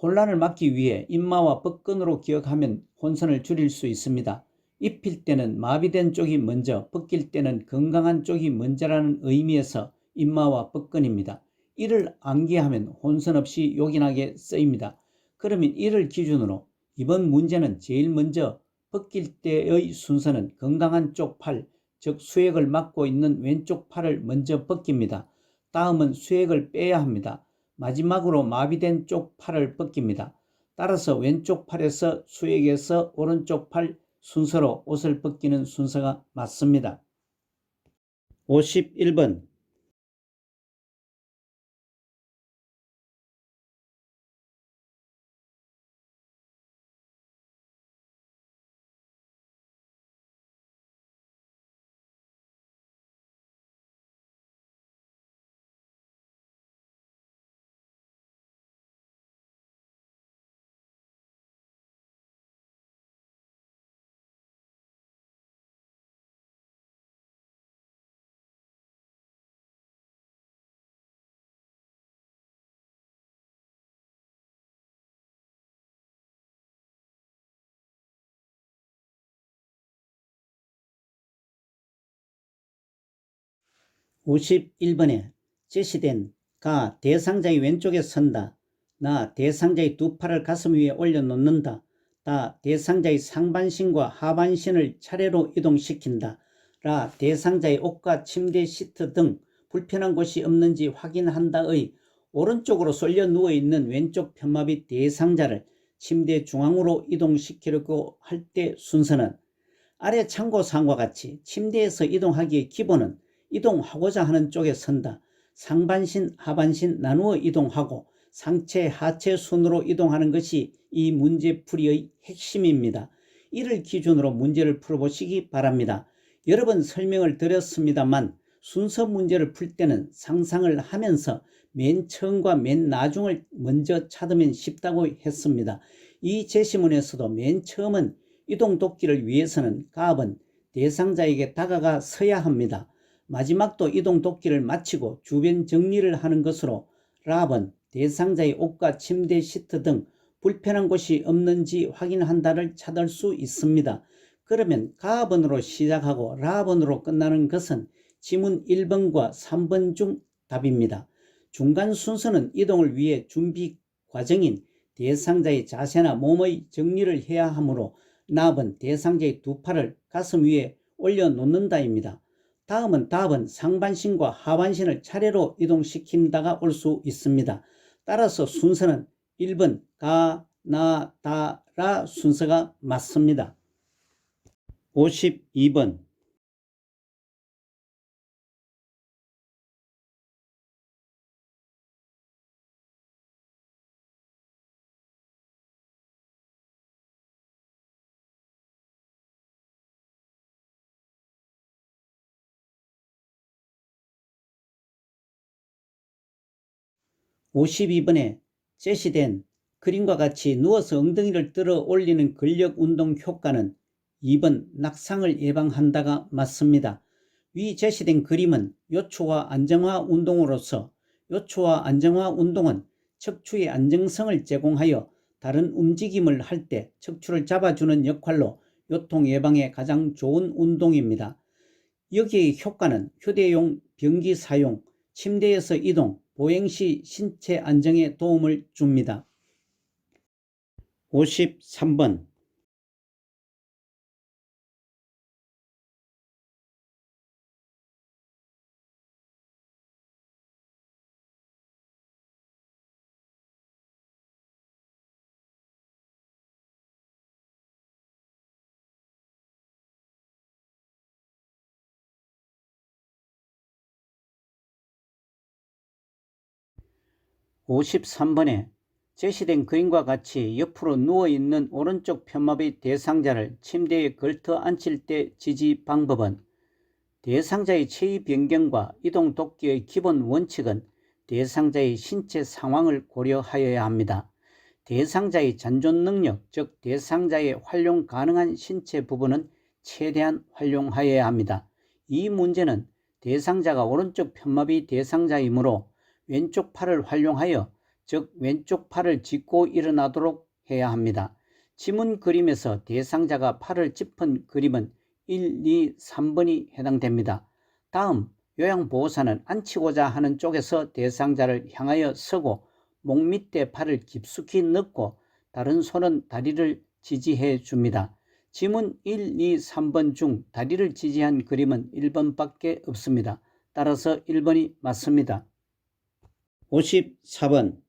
혼란을 막기 위해 임마와 벅근으로 기억하면 혼선을 줄일 수 있습니다. 입힐 때는 마비된 쪽이 먼저, 벗길 때는 건강한 쪽이 먼저라는 의미에서 임마와 벅근입니다. 이를 암기하면 혼선 없이 요긴하게 쓰입니다. 그러면 이를 기준으로 이번 문제는 제일 먼저 벗길 때의 순서는 건강한 쪽 팔, 즉 수액을 막고 있는 왼쪽 팔을 먼저 벗깁니다. 다음은 수액을 빼야 합니다. 마지막으로 마비된 쪽 팔을 벗깁니다. 따라서 왼쪽 팔에서 수액에서 오른쪽 팔 순서로 옷을 벗기는 순서가 맞습니다. 51번 51번에 제시된 가 대상자의 왼쪽에 선다. 나 대상자의 두 팔을 가슴 위에 올려놓는다. 다 대상자의 상반신과 하반신을 차례로 이동시킨다. 라 대상자의 옷과 침대 시트 등 불편한 곳이 없는지 확인한다의 오른쪽으로 쏠려 누워있는 왼쪽 편마비 대상자를 침대 중앙으로 이동시키려고 할 때 순서는 아래 참고사항과 같이 침대에서 이동하기의 기본은 이동하고자 하는 쪽에 선다. 상반신, 하반신 나누어 이동하고 상체, 하체 순으로 이동하는 것이 이 문제풀이의 핵심입니다. 이를 기준으로 문제를 풀어보시기 바랍니다. 여러 번 설명을 드렸습니다만 순서 문제를 풀 때는 상상을 하면서 맨 처음과 맨 나중을 먼저 찾으면 쉽다고 했습니다. 이 제시문에서도 맨 처음은 이동돕기를 위해서는 가압은 대상자에게 다가가 서야 합니다. 마지막도 이동돕기를 마치고 주변 정리를 하는 것으로 랍은 대상자의 옷과 침대 시트 등 불편한 곳이 없는지 확인한다를 찾을 수 있습니다. 그러면 가압은으로 시작하고 랍은으로 끝나는 것은 지문 1번과 3번 중 답입니다. 중간 순서는 이동을 위해 준비 과정인 대상자의 자세나 몸의 정리를 해야 하므로 납은 대상자의 두 팔을 가슴 위에 올려놓는다입니다. 다음은 답은 상반신과 하반신을 차례로 이동시킨다가 올 수 있습니다. 따라서 순서는 1번 가, 나, 다, 라 순서가 맞습니다. 52번 52번에 제시된 그림과 같이 누워서 엉덩이를 들어 올리는 근력 운동 효과는 2번 낙상을 예방한다가 맞습니다. 위 제시된 그림은 요초와 안정화 운동으로서 요초와 안정화 운동은 척추의 안정성을 제공하여 다른 움직임을 할 때 척추를 잡아주는 역할로 요통 예방에 가장 좋은 운동입니다. 여기의 효과는 휴대용 변기 사용, 침대에서 이동, 보행 시 신체 안정에 도움을 줍니다. 53번 53번에 제시된 그림과 같이 옆으로 누워있는 오른쪽 편마비 대상자를 침대에 걸터 앉힐 때 지지 방법은 대상자의 체위 변경과 이동 돕기의 기본 원칙은 대상자의 신체 상황을 고려하여야 합니다. 대상자의 잔존 능력, 즉 대상자의 활용 가능한 신체 부분은 최대한 활용하여야 합니다. 이 문제는 대상자가 오른쪽 편마비 대상자이므로 왼쪽 팔을 활용하여 즉 왼쪽 팔을 짚고 일어나도록 해야 합니다. 지문 그림에서 대상자가 팔을 짚은 그림은 1, 2, 3번이 해당됩니다. 다음 요양보호사는 앉히고자 하는 쪽에서 대상자를 향하여 서고 목 밑에 팔을 깊숙이 넣고 다른 손은 다리를 지지해 줍니다. 지문 1, 2, 3번 중 다리를 지지한 그림은 1번밖에 없습니다. 따라서 1번이 맞습니다. 54번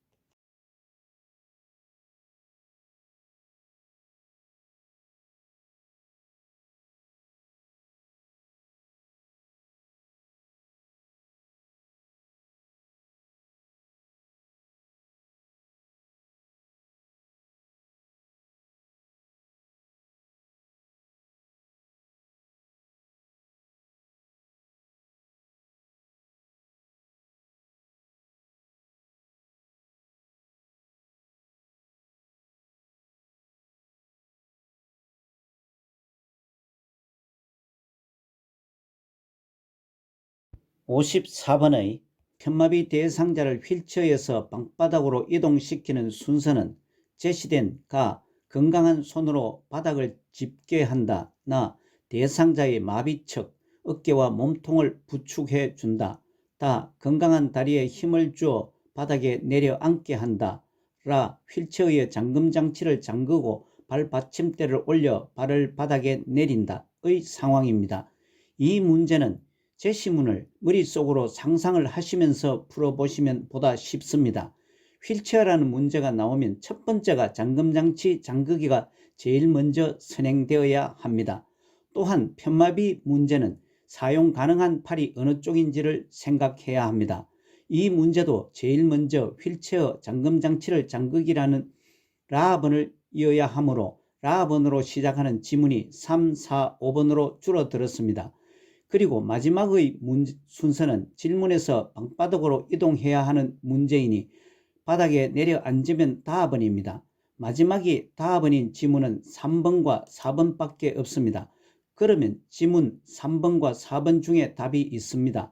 54번의 편마비 대상자를 휠체어에서 방바닥으로 이동시키는 순서는 제시된 가. 건강한 손으로 바닥을 짚게 한다. 나. 대상자의 마비측 어깨와 몸통을 부축해 준다. 다. 건강한 다리에 힘을 주어 바닥에 내려앉게 한다. 라. 휠체어의 잠금장치를 잠그고 발 받침대를 올려 발을 바닥에 내린다. 의 상황입니다. 이 문제는 제시문을 머릿속으로 상상을 하시면서 풀어보시면 보다 쉽습니다. 휠체어라는 문제가 나오면 첫 번째가 잠금장치 잠그기가 제일 먼저 선행되어야 합니다. 또한 편마비 문제는 사용 가능한 팔이 어느 쪽인지를 생각해야 합니다. 이 문제도 제일 먼저 휠체어 잠금장치를 잠그기라는 라번을 이어야 하므로 라번으로 시작하는 지문이 3, 4, 5번으로 줄어들었습니다. 그리고 마지막의 순서는 질문에서 방바닥으로 이동해야 하는 문제이니 바닥에 내려앉으면 다번입니다. 마지막이 다번인 지문은 3번과 4번밖에 없습니다. 그러면 지문 3번과 4번 중에 답이 있습니다.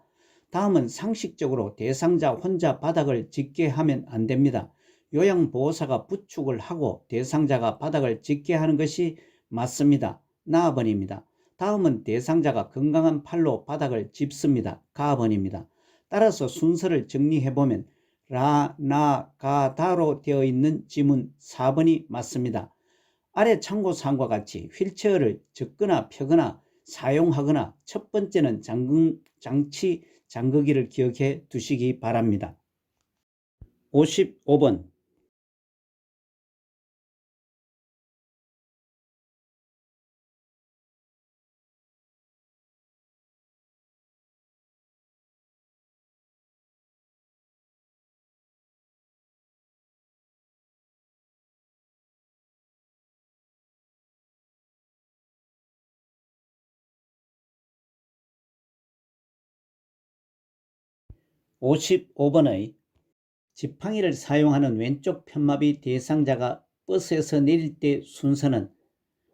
다음은 상식적으로 대상자 혼자 바닥을 짚게 하면 안 됩니다. 요양보호사가 부축을 하고 대상자가 바닥을 짚게 하는 것이 맞습니다. 나번입니다. 다음은 대상자가 건강한 팔로 바닥을 짚습니다. 가번입니다. 따라서 순서를 정리해보면 라, 나, 가, 다로 되어 있는 지문 4번이 맞습니다. 아래 참고사항과 같이 휠체어를 접거나 펴거나 사용하거나 첫 번째는 장치 잠그기를 기억해 두시기 바랍니다. 55번 55번의 지팡이를 사용하는 왼쪽 편마비 대상자가 버스에서 내릴 때 순서는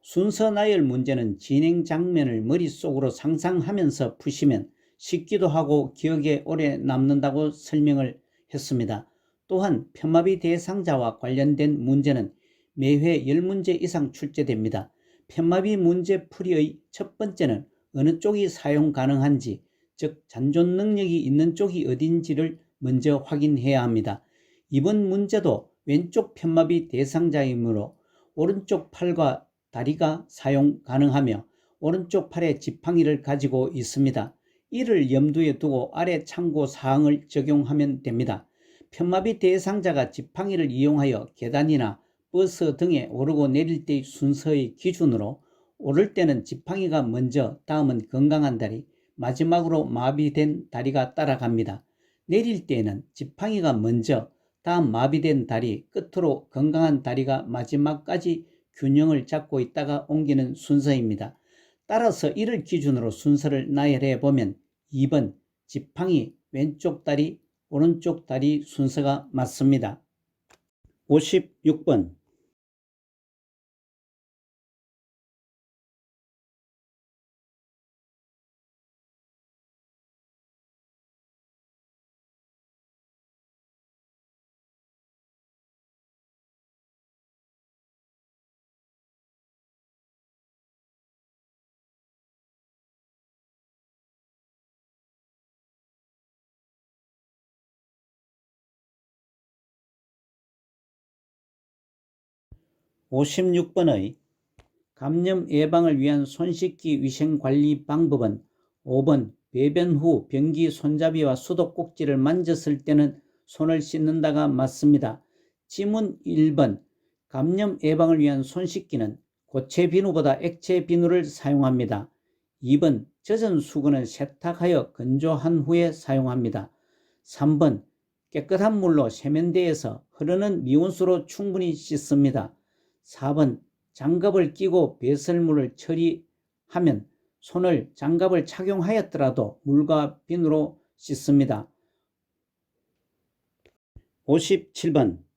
순서 나열 문제는 진행 장면을 머릿속으로 상상하면서 푸시면 쉽기도 하고 기억에 오래 남는다고 설명을 했습니다. 또한 편마비 대상자와 관련된 문제는 매회 10문제 이상 출제됩니다. 편마비 문제 풀이의 첫 번째는 어느 쪽이 사용 가능한지, 즉 잔존 능력이 있는 쪽이 어딘지를 먼저 확인해야 합니다. 이번 문제도 왼쪽 편마비 대상자이므로 오른쪽 팔과 다리가 사용 가능하며 오른쪽 팔에 지팡이를 가지고 있습니다. 이를 염두에 두고 아래 참고 사항을 적용하면 됩니다. 편마비 대상자가 지팡이를 이용하여 계단이나 버스 등에 오르고 내릴 때의 순서의 기준으로 오를 때는 지팡이가 먼저, 다음은 건강한 다리, 마지막으로 마비된 다리가 따라갑니다. 내릴 때는 지팡이가 먼저, 다음 마비된 다리, 끝으로 건강한 다리가 마지막까지 균형을 잡고 있다가 옮기는 순서입니다. 따라서 이를 기준으로 순서를 나열해 보면 2번 지팡이 왼쪽 다리 오른쪽 다리 순서가 맞습니다. 56번 56번의 감염 예방을 위한 손씻기 위생관리 방법은 5번 배변 후 변기 손잡이와 수도꼭지를 만졌을 때는 손을 씻는다가 맞습니다. 지문 1번 감염 예방을 위한 손씻기는 고체 비누보다 액체 비누를 사용합니다. 2번 젖은 수건은 세탁하여 건조한 후에 사용합니다. 3번 깨끗한 물로 세면대에서 흐르는 미온수로 충분히 씻습니다. 4번 장갑을 끼고 배설물을 처리하면 손을 장갑을 착용하였더라도 물과 비누로 씻습니다. 57번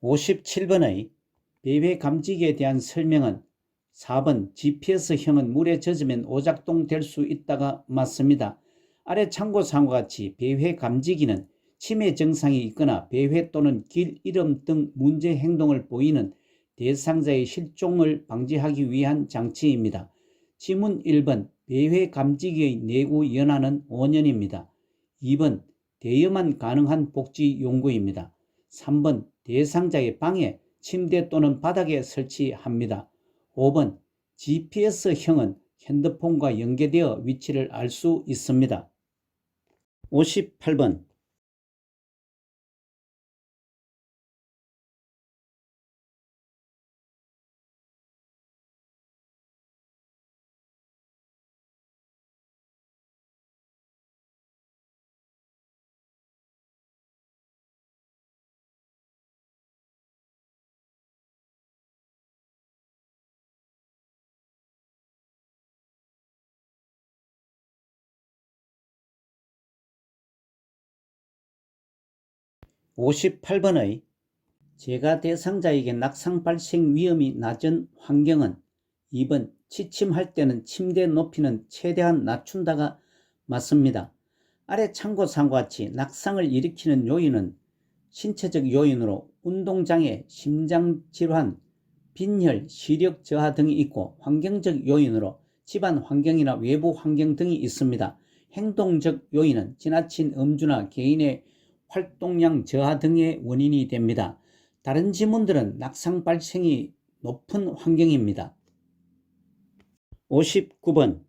57번의 배회 감지기에 대한 설명은 4번 GPS형은 물에 젖으면 오작동 될 수 있다가 맞습니다. 아래 참고사항과 같이 배회 감지기는 치매 증상이 있거나 배회 또는 길 잃음 등 문제 행동을 보이는 대상자의 실종을 방지하기 위한 장치입니다. 지문 1번 배회 감지기의 내구 연한은 5년입니다. 2번 대여만 가능한 복지 용구입니다. 3번 대상자의 방에 침대 또는 바닥에 설치합니다. 5번 GPS형은 핸드폰과 연계되어 위치를 알 수 있습니다. 58번 58번의 재가 대상자에게 낙상 발생 위험이 낮은 환경은 2번 취침할 때는 침대 높이는 최대한 낮춘다가 맞습니다. 아래 참고사항과 같이 낙상을 일으키는 요인은 신체적 요인으로 운동장애, 심장질환, 빈혈, 시력 저하 등이 있고 환경적 요인으로 집안 환경이나 외부 환경 등이 있습니다. 행동적 요인은 지나친 음주나 개인의 활동량 저하 등의 원인이 됩니다. 다른 지문들은 낙상 발생이 높은 환경입니다. 59번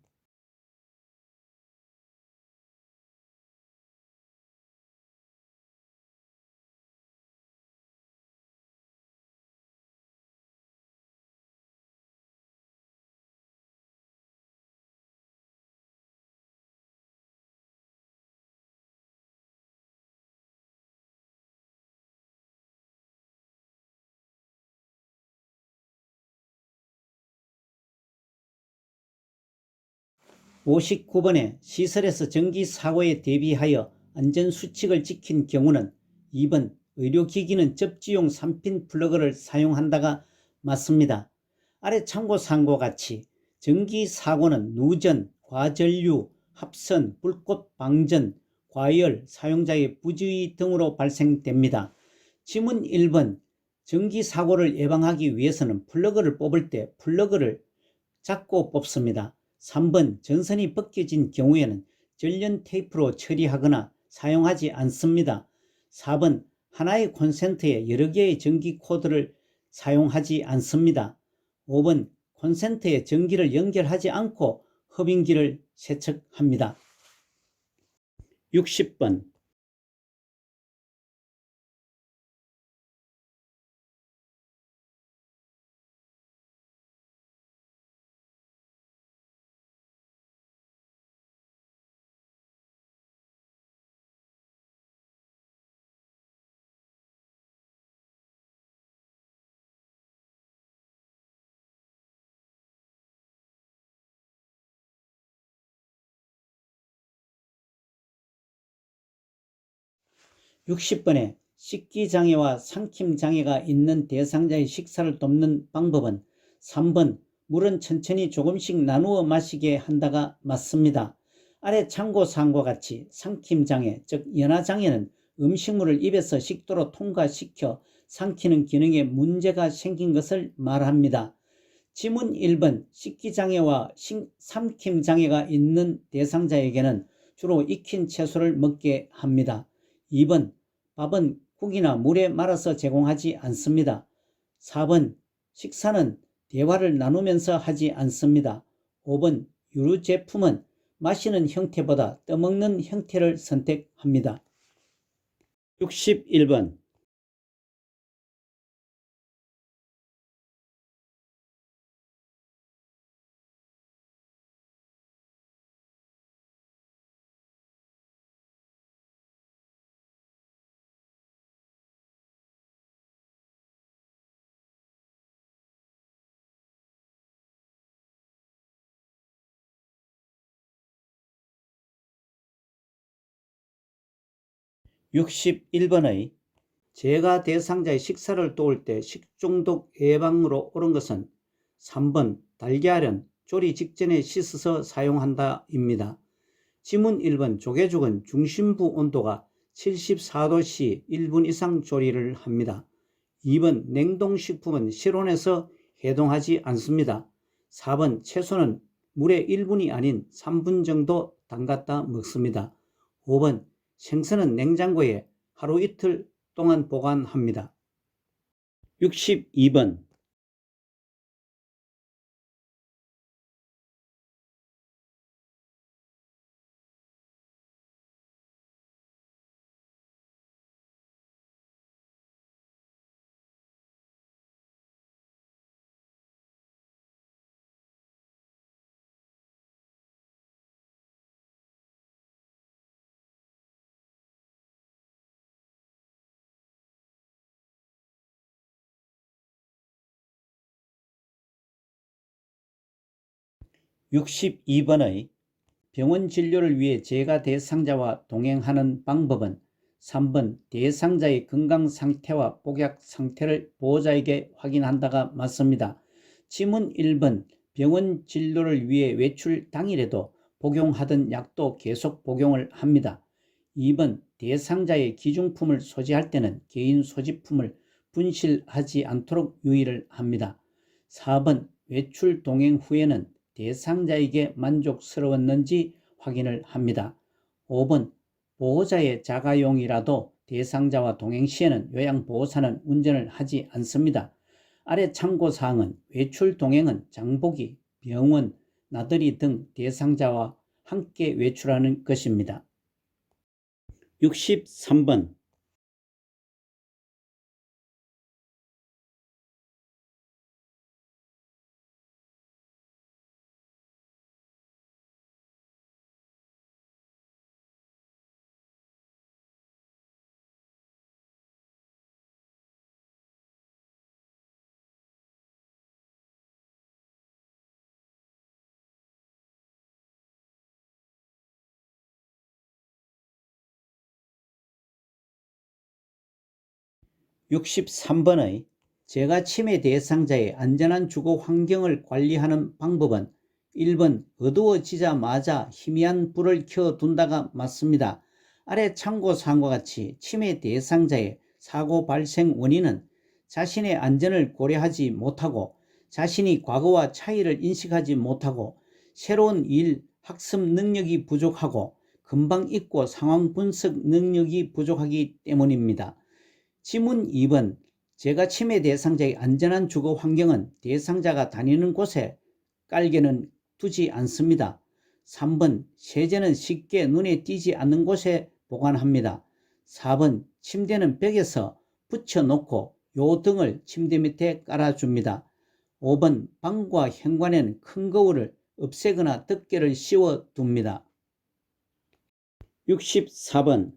59번에 시설에서 전기 사고에 대비하여 안전수칙을 지킨 경우는 2번 의료기기는 접지용 3핀 플러그를 사용한다가 맞습니다. 아래 참고사항과 같이 전기 사고는 누전, 과전류, 합선, 불꽃 방전, 과열, 사용자의 부주의 등으로 발생됩니다. 지문 1번 전기 사고를 예방하기 위해서는 플러그를 뽑을 때 플러그를 잡고 뽑습니다. 3번 전선이 벗겨진 경우에는 전련 테이프로 처리하거나 사용하지 않습니다. 4번 하나의 콘센트에 여러 개의 전기 코드를 사용하지 않습니다. 5번 콘센트에 전기를 연결하지 않고 흡인기를 세척합니다. 60번 60번에 식기장애와 삼킴장애가 있는 대상자의 식사를 돕는 방법은 3번 물은 천천히 조금씩 나누어 마시게 한다가 맞습니다. 아래 참고사항과 같이 삼킴장애, 즉 연화장애는 음식물을 입에서 식도로 통과시켜 삼키는 기능에 문제가 생긴 것을 말합니다. 지문 1번 식기장애와 삼킴장애가 있는 대상자에게는 주로 익힌 채소를 먹게 합니다. 2번 밥은 국이나 물에 말아서 제공하지 않습니다. 4번 식사는 대화를 나누면서 하지 않습니다. 5번 유류제품은 마시는 형태보다 떠먹는 형태를 선택합니다. 61번 61번의 재가 대상자의 식사를 도울 때 식중독 예방으로 옳은 것은 3번 달걀은 조리 직전에 씻어서 사용한다 입니다. 지문 1번 조개죽은 중심부 온도가 74도 시 1분 이상 조리를 합니다. 2번 냉동식품은 실온에서 해동하지 않습니다. 4번 채소는 물에 1분이 아닌 3분 정도 담갔다 먹습니다. 5번 생선은 냉장고에 하루 이틀 동안 보관합니다. 62번 62번의 병원 진료를 위해 재가 대상자와 동행하는 방법은 3번 대상자의 건강 상태와 복약 상태를 보호자에게 확인한다가 맞습니다. 지문 1번 병원 진료를 위해 외출 당일에도 복용하던 약도 계속 복용을 합니다. 2번 대상자의 기중품을 소지할 때는 개인 소지품을 분실하지 않도록 유의를 합니다. 4번 외출 동행 후에는 대상자에게 만족스러웠는지 확인을 합니다. 5번 보호자의 자가용이라도 대상자와 동행 시에는 요양보호사는 운전을 하지 않습니다. 아래 참고사항은 외출 동행은 장보기, 병원, 나들이 등 대상자와 함께 외출하는 것입니다. 63번 (63번의) 재가 치매 대상자의 안전한 주거 환경을 관리하는 방법은 1번 어두워지자마자 희미한 불을 켜둔다가 맞습니다. 아래 참고사항과 같이 치매 대상자의 사고 발생 원인은 자신의 안전을 고려하지 못하고 자신이 과거와 차이를 인식하지 못하고 새로운 일, 학습 능력이 부족하고 금방 잊고 상황 분석 능력이 부족하기 때문입니다. 지문 2번 재가 치매 대상자의 안전한 주거 환경은 대상자가 다니는 곳에 깔개는 두지 않습니다. 3번 세제는 쉽게 눈에 띄지 않는 곳에 보관합니다. 4번 침대는 벽에서 붙여놓고 요 등을 침대 밑에 깔아줍니다. 5번 방과 현관에는 큰 거울을 없애거나 덮개를 씌워둡니다. 64번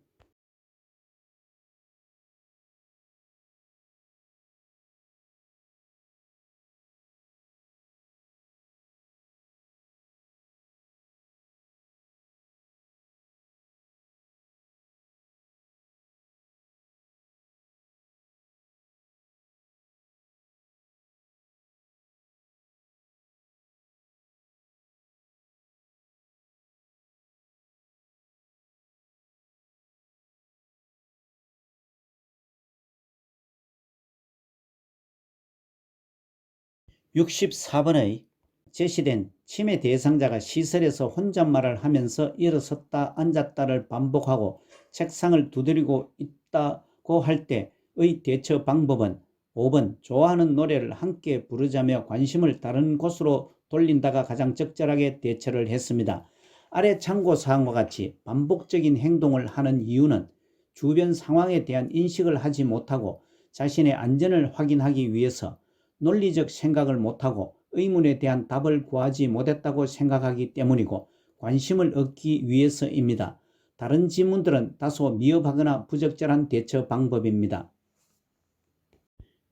64번의 제시된 치매 대상자가 시설에서 혼잣말을 하면서 일어섰다 앉았다를 반복하고 책상을 두드리고 있다고 할 때의 대처 방법은 5번 좋아하는 노래를 함께 부르자며 관심을 다른 곳으로 돌린다가 가장 적절하게 대처를 했습니다. 아래 참고사항과 같이 반복적인 행동을 하는 이유는 주변 상황에 대한 인식을 하지 못하고 자신의 안전을 확인하기 위해서 논리적 생각을 못하고 의문에 대한 답을 구하지 못했다고 생각하기 때문이고 관심을 얻기 위해서입니다. 다른 질문들은 다소 미흡하거나 부적절한 대처 방법입니다.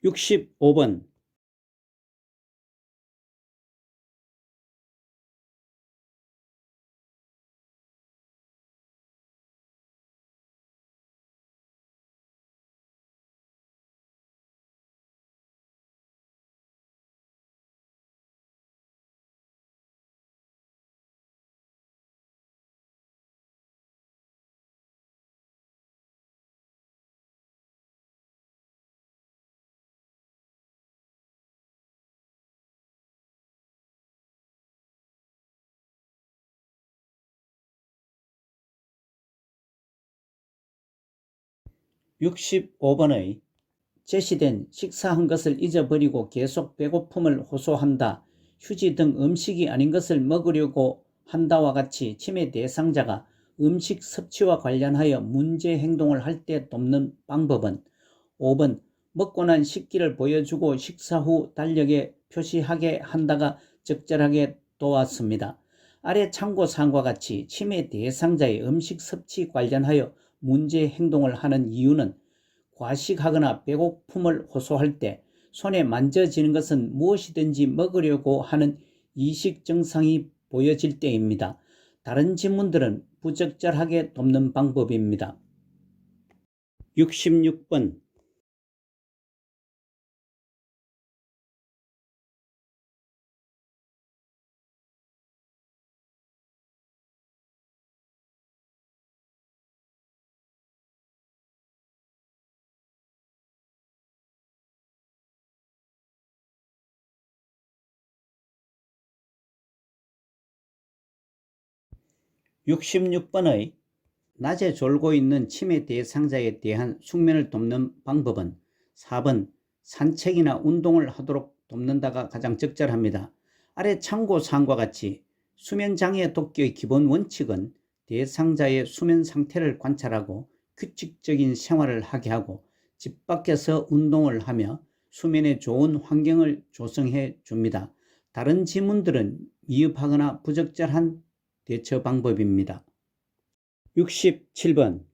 65번 65번의 제시된 식사한 것을 잊어버리고 계속 배고픔을 호소한다, 휴지 등 음식이 아닌 것을 먹으려고 한다와 같이 치매 대상자가 음식 섭취와 관련하여 문제 행동을 할 때 돕는 방법은 5번 먹고 난 식기를 보여주고 식사 후 달력에 표시하게 한다가 적절하게 도왔습니다. 아래 참고사항과 같이 치매 대상자의 음식 섭취 관련하여 문제 행동을 하는 이유는 과식하거나 배고픔을 호소할 때 손에 만져지는 것은 무엇이든지 먹으려고 하는 이식 증상이 보여질 때입니다. 다른 질문들은 부적절하게 돕는 방법입니다. 66번 66번의 낮에 졸고 있는 치매 대상자에 대한 숙면을 돕는 방법은 4번 산책이나 운동을 하도록 돕는다가 가장 적절합니다. 아래 참고사항과 같이 수면장애 돕기의 기본 원칙은 대상자의 수면 상태를 관찰하고 규칙적인 생활을 하게 하고 집 밖에서 운동을 하며 수면에 좋은 환경을 조성해 줍니다. 다른 질문들은 미흡하거나 부적절한 대처 방법입니다. 67번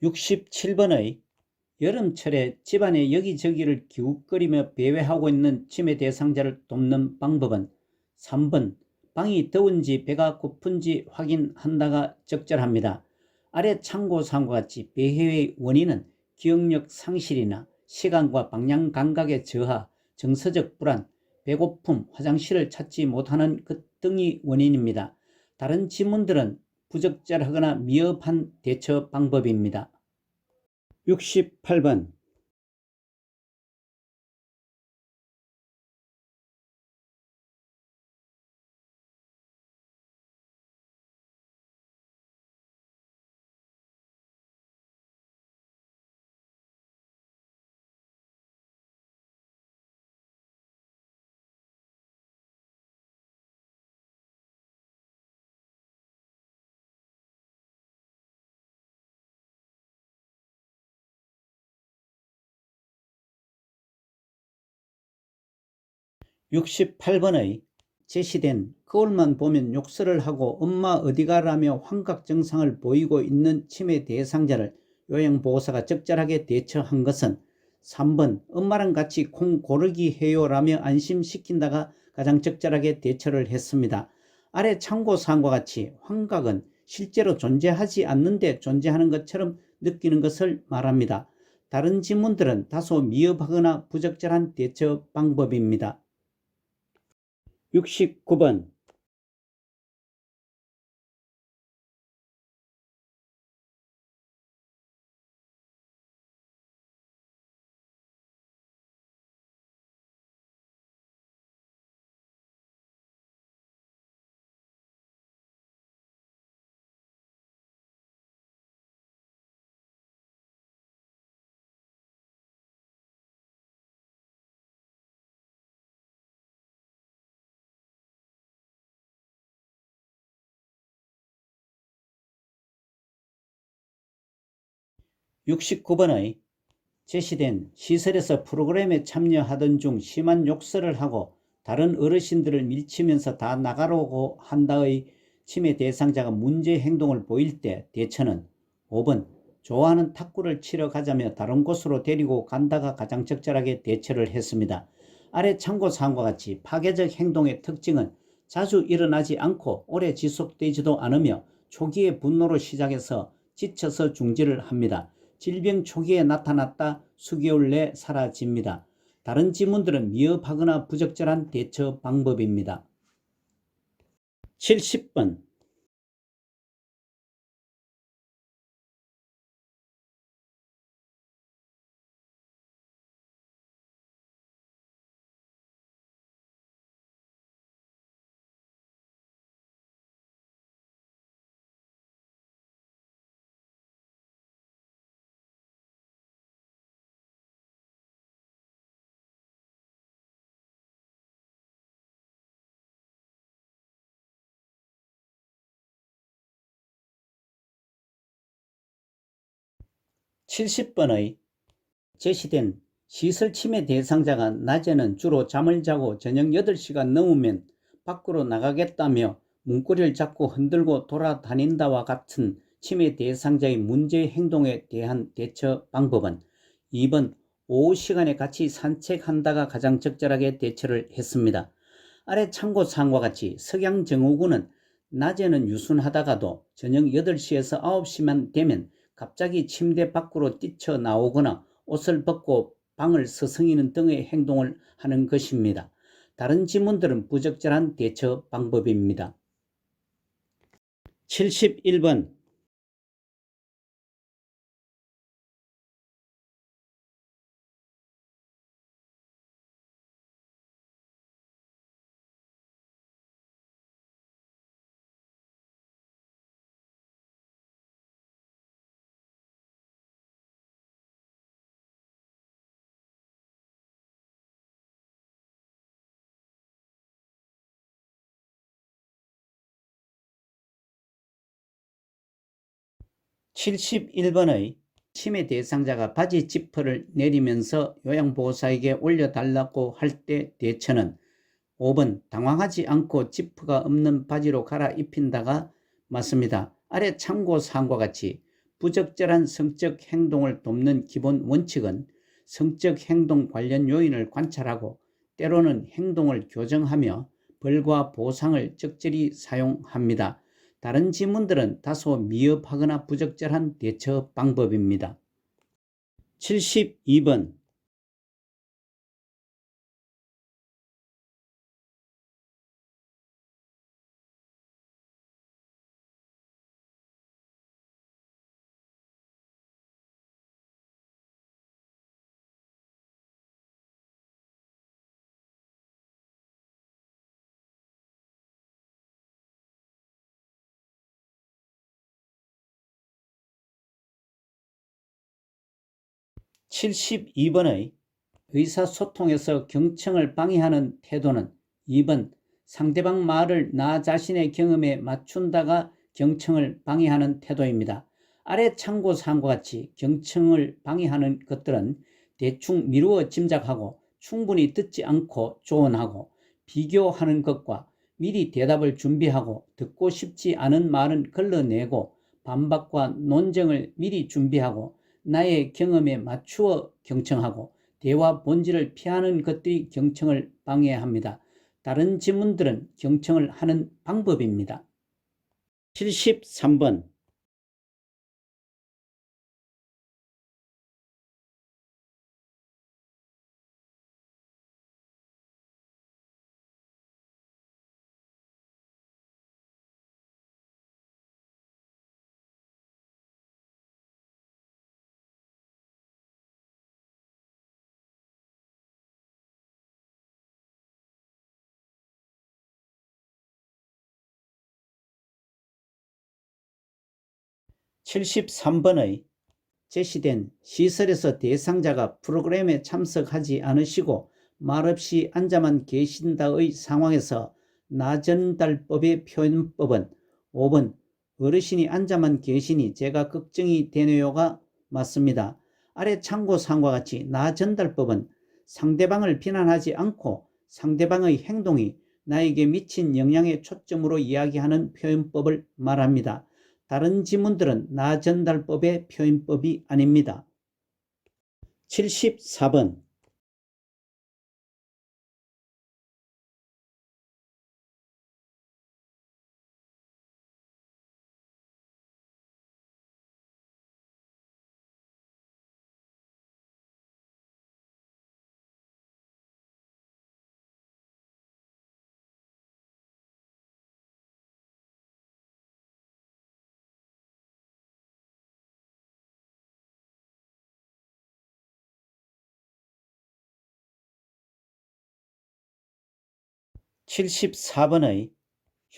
67번의 여름철에 집안의 여기저기를 기웃거리며 배회하고 있는 치매 대상자를 돕는 방법은 3번 방이 더운지 배가 고픈지 확인한다가 적절합니다. 아래 참고사항과 같이 배회의 원인은 기억력 상실이나 시간과 방향 감각의 저하, 정서적 불안, 배고픔, 화장실을 찾지 못하는 것 등이 원인입니다. 다른 질문들은 부적절하거나 미흡한 대처 방법입니다. 68번 68번의 제시된 거울만 보면 욕설을 하고 엄마 어디가라며 환각 증상을 보이고 있는 치매 대상자를 요양보호사가 적절하게 대처한 것은 3번 엄마랑 같이 콩 고르기 해요 라며 안심시킨다가 가장 적절하게 대처를 했습니다. 아래 참고사항과 같이 환각은 실제로 존재하지 않는데 존재하는 것처럼 느끼는 것을 말합니다. 다른 지문들은 다소 미흡하거나 부적절한 대처 방법입니다. 69번 69번의 제시된 시설에서 프로그램에 참여하던 중 심한 욕설을 하고 다른 어르신들을 밀치면서 다 나가라고 한다의 침해 대상자가 문제 행동을 보일 때 대처는 5번 좋아하는 탁구를 치러 가자며 다른 곳으로 데리고 간다가 가장 적절하게 대처를 했습니다. 아래 참고사항과 같이 파괴적 행동의 특징은 자주 일어나지 않고 오래 지속되지도 않으며 초기에 분노로 시작해서 지쳐서 중지를 합니다. 질병 초기에 나타났다 수개월 내 사라집니다. 다른 지문들은 미흡하거나 부적절한 대처 방법입니다. 70번 70번의 제시된 시설 침해 대상자가 낮에는 주로 잠을 자고 저녁 8시간 넘으면 밖으로 나가겠다며 문고리를 잡고 흔들고 돌아다닌다와 같은 침해 대상자의 문제 행동에 대한 대처 방법은 2번 오후 시간에 같이 산책한다가 가장 적절하게 대처를 했습니다. 아래 참고사항과 같이 석양증후군은 낮에는 유순하다가도 저녁 8시에서 9시만 되면 갑자기 침대 밖으로 뛰쳐나오거나 옷을 벗고 방을 서성이는 등의 행동을 하는 것입니다. 다른 지문들은 부적절한 대처 방법입니다. 71번 71번의 침해 대상자가 바지 지퍼를 내리면서 요양보호사에게 올려달라고 할 때 대처는 5번 당황하지 않고 지퍼가 없는 바지로 갈아입힌다가 맞습니다. 아래 참고사항과 같이 부적절한 성적 행동을 돕는 기본 원칙은 성적 행동 관련 요인을 관찰하고 때로는 행동을 교정하며 벌과 보상을 적절히 사용합니다. 다른 지문들은 다소 미흡하거나 부적절한 대처 방법입니다. 72번 72번의 의사소통에서 경청을 방해하는 태도는 2번 상대방 말을 나 자신의 경험에 맞춘다가 경청을 방해하는 태도입니다. 아래 참고사항과 같이 경청을 방해하는 것들은 대충 미루어 짐작하고 충분히 듣지 않고 조언하고 비교하는 것과 미리 대답을 준비하고 듣고 싶지 않은 말은 걸러내고 반박과 논쟁을 미리 준비하고 나의 경험에 맞추어 경청하고 대화 본질을 피하는 것들이 경청을 방해합니다. 다른 지문들은 경청을 하는 방법입니다. 73번 73번의 제시된 시설에서 대상자가 프로그램에 참석하지 않으시고 말없이 앉아만 계신다의 상황에서 나전달법의 표현법은 5번 어르신이 앉아만 계시니 제가 걱정이 되네요가 맞습니다. 아래 참고사항과 같이 나전달법은 상대방을 비난하지 않고 상대방의 행동이 나에게 미친 영향에 초점으로 이야기하는 표현법을 말합니다. 다른 지문들은 나전달법의 표현법이 아닙니다. 74번 74번의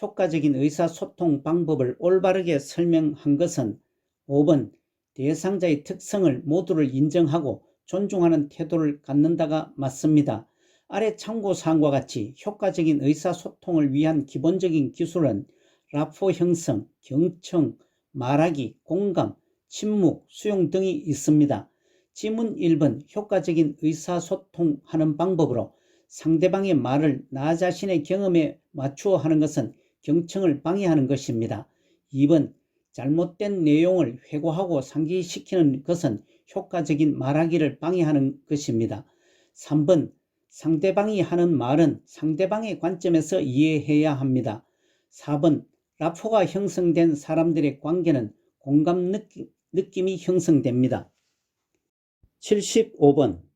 효과적인 의사소통 방법을 올바르게 설명한 것은 5번 대상자의 특성을 모두를 인정하고 존중하는 태도를 갖는다가 맞습니다. 아래 참고사항과 같이 효과적인 의사소통을 위한 기본적인 기술은 라포 형성, 경청, 말하기, 공감, 침묵, 수용 등이 있습니다. 지문 1번 효과적인 의사소통하는 방법으로 상대방의 말을 나 자신의 경험에 맞추어 하는 것은 경청을 방해하는 것입니다. 2번 잘못된 내용을 회고하고 상기시키는 것은 효과적인 말하기를 방해하는 것입니다. 3번 상대방이 하는 말은 상대방의 관점에서 이해해야 합니다. 4번 라포가 형성된 사람들의 관계는 공감 느낌이 형성됩니다. 75번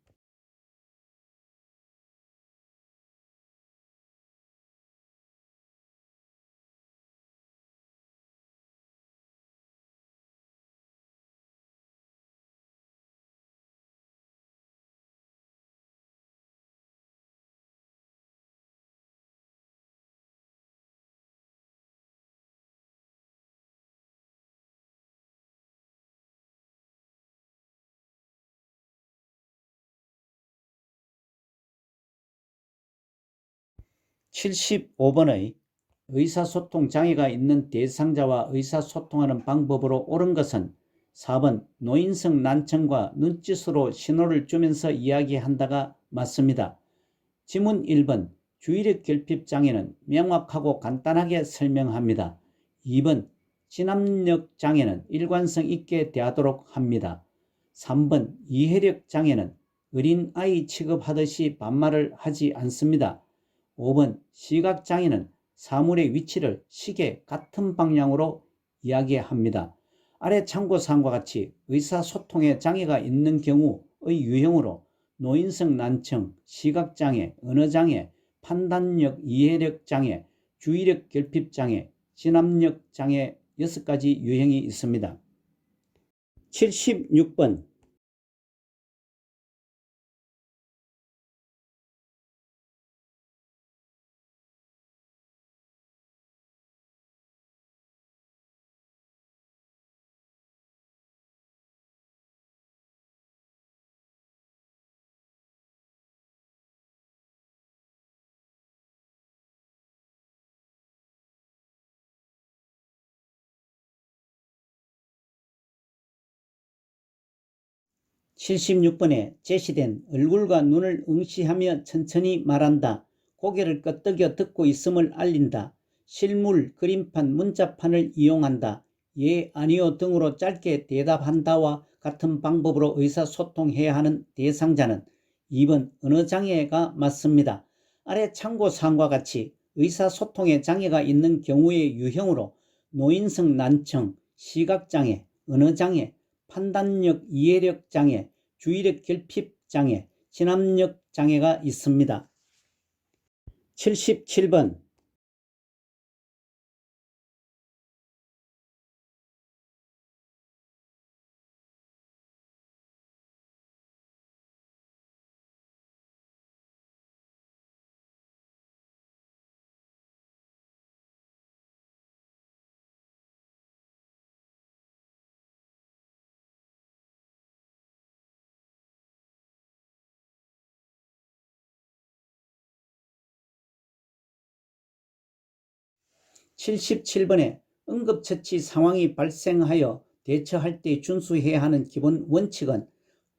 75번의 의사소통 장애가 있는 대상자와 의사소통하는 방법으로 옳은 것은 4번 노인성 난청과 눈짓으로 신호를 주면서 이야기한다가 맞습니다. 지문 1번 주의력 결핍 장애는 명확하고 간단하게 설명합니다. 2번 진압력 장애는 일관성 있게 대하도록 합니다. 3번 이해력 장애는 어린아이 취급하듯이 반말을 하지 않습니다. 5번 시각장애는 사물의 위치를 시계 같은 방향으로 이야기합니다. 아래 참고사항과 같이 의사소통에 장애가 있는 경우의 유형으로 노인성 난청, 시각장애, 언어장애, 판단력, 이해력 장애, 주의력 결핍 장애, 진압력 장애 6가지 유형이 있습니다. 76번 76번에 제시된 얼굴과 눈을 응시하며 천천히 말한다. 고개를 끄덕여 듣고 있음을 알린다. 실물, 그림판, 문자판을 이용한다. 예, 아니요 등으로 짧게 대답한다와 같은 방법으로 의사소통해야 하는 대상자는 2번 언어장애가 맞습니다. 아래 참고사항과 같이 의사소통에 장애가 있는 경우의 유형으로 노인성 난청, 시각장애, 언어장애, 판단력 이해력 장애, 주의력 결핍 장애, 진압력 장애가 있습니다. 77번 77번에 응급처치 상황이 발생하여 대처할 때 준수해야 하는 기본 원칙은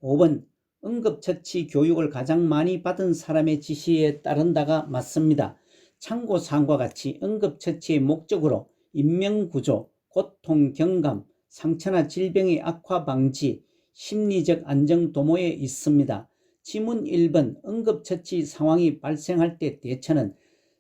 5번 응급처치 교육을 가장 많이 받은 사람의 지시에 따른다가 맞습니다. 참고사항과 같이 응급처치의 목적으로 인명구조, 고통 경감, 상처나 질병의 악화 방지, 심리적 안정 도모에 있습니다. 지문 1번 응급처치 상황이 발생할 때 대처는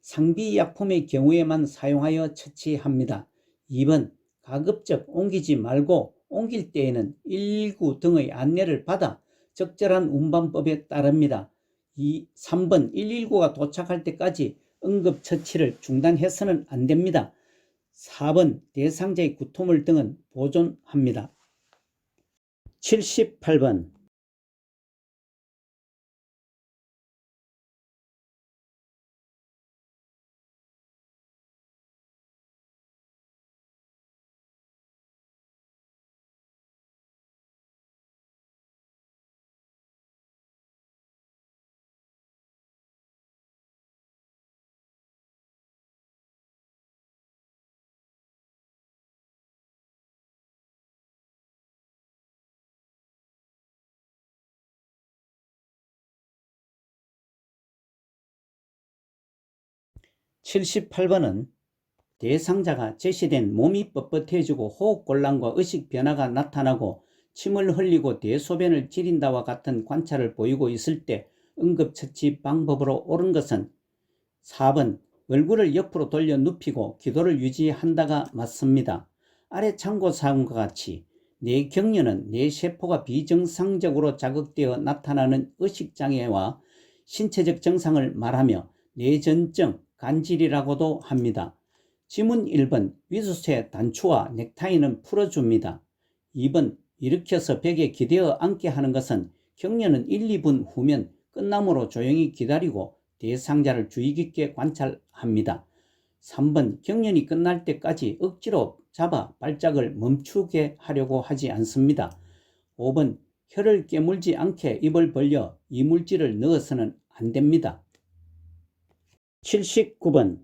상비약품의 경우에만 사용하여 처치합니다. 2번 가급적 옮기지 말고 옮길 때에는 119 등의 안내를 받아 적절한 운반법에 따릅니다. 3번 119가 도착할 때까지 응급처치를 중단해서는 안됩니다. 4번 대상자의 구토물 등은 보존합니다. 78번 78번은 대상자가 제시된 몸이 뻣뻣해지고 호흡곤란과 의식 변화가 나타나고 침을 흘리고 대소변을 지린다와 같은 관찰을 보이고 있을 때 응급처치 방법으로 옳은 것은 4번 얼굴을 옆으로 돌려 눕히고 기도를 유지한다가 맞습니다. 아래 참고사항과 같이 뇌경련은 뇌세포가 비정상적으로 자극되어 나타나는 의식장애와 신체적 정상을 말하며 뇌전증, 간질이라고도 합니다. 지문 1번 위수쇠 단추와 넥타이는 풀어줍니다. 2번 일으켜서 벽에 기대어 앉게 하는 것은 경련은 1, 2분 후면 끝나므로 조용히 기다리고 대상자를 주의 깊게 관찰합니다. 3번 경련이 끝날 때까지 억지로 잡아 발작을 멈추게 하려고 하지 않습니다. 5번 혀를 깨물지 않게 입을 벌려 이물질을 넣어서는 안 됩니다. 79번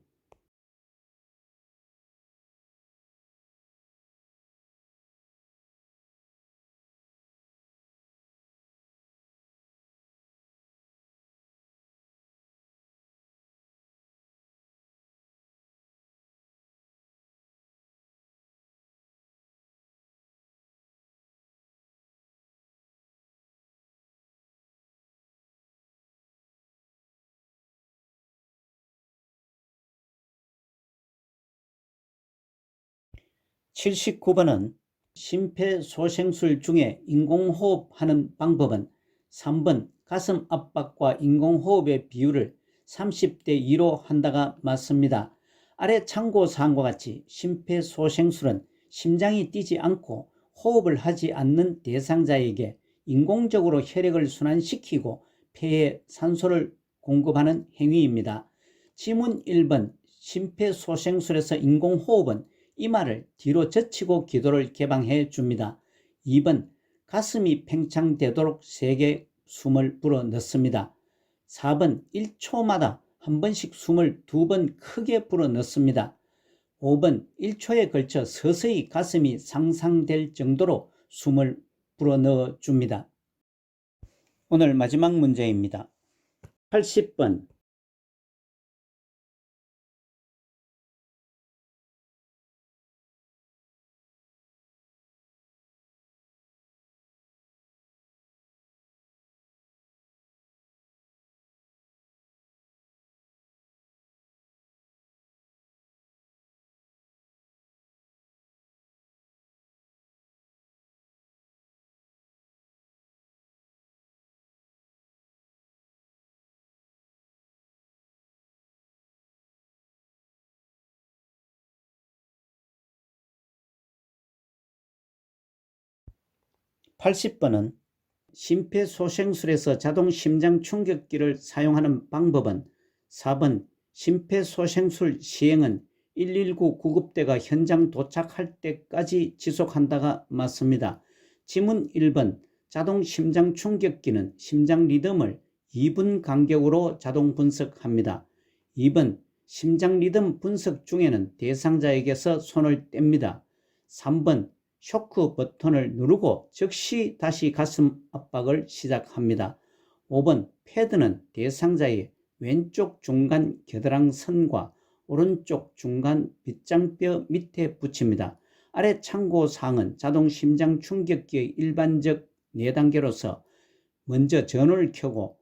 (79번은) 심폐소생술 중에 인공호흡하는 방법은 3번 가슴 압박과 인공호흡의 비율을 30대 2로 한다가 맞습니다. 아래 참고사항과 같이 심폐소생술은 심장이 뛰지 않고 호흡을 하지 않는 대상자에게 인공적으로 혈액을 순환시키고 폐에 산소를 공급하는 행위입니다. 지문 1번 심폐소생술에서 인공호흡은 이마를 뒤로 젖히고 기도를 개방해 줍니다. 2번 가슴이 팽창되도록 세게 숨을 불어 넣습니다. 4번 1초마다 한 번씩 숨을 2번 크게 불어 넣습니다. 5번 1초에 걸쳐 서서히 가슴이 상상될 정도로 숨을 불어 넣어 줍니다. 오늘 마지막 문제입니다. 80번 80번은 심폐소생술에서 자동 심장 충격기를 사용하는 방법은 4번 심폐소생술 시행은 119 구급대가 현장 도착할 때까지 지속한다가 맞습니다. 지문 1번 자동 심장 충격기는 심장 리듬을 2분 간격으로 자동 분석합니다. 2번 심장 리듬 분석 중에는 대상자에게서 손을 뗍니다. 3번 쇼크 버튼을 누르고 즉시 다시 가슴 압박을 시작합니다. 5번 패드는 대상자의 왼쪽 중간 겨드랑선과 오른쪽 중간 빗장뼈 밑에 붙입니다. 아래 참고사항은 자동 심장 충격기의 일반적 4단계로서 먼저 전원을 켜고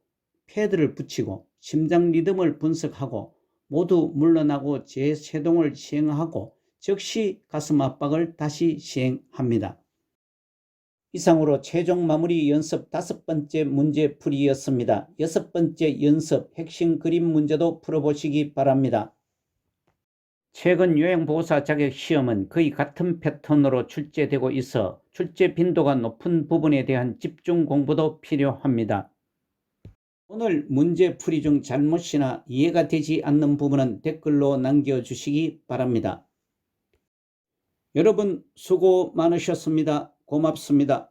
패드를 붙이고 심장 리듬을 분석하고 모두 물러나고 재세동을 시행하고 즉시 가슴 압박을 다시 시행합니다. 이상으로 최종 마무리 연습 5번째 문제풀이였습니다. 6번째 연습 핵심 그림 문제도 풀어보시기 바랍니다. 최근 요양보호사 자격 시험은 거의 같은 패턴으로 출제되고 있어 출제 빈도가 높은 부분에 대한 집중 공부도 필요합니다. 오늘 문제풀이 중 잘못이나 이해가 되지 않는 부분은 댓글로 남겨주시기 바랍니다. 여러분 수고 많으셨습니다. 고맙습니다.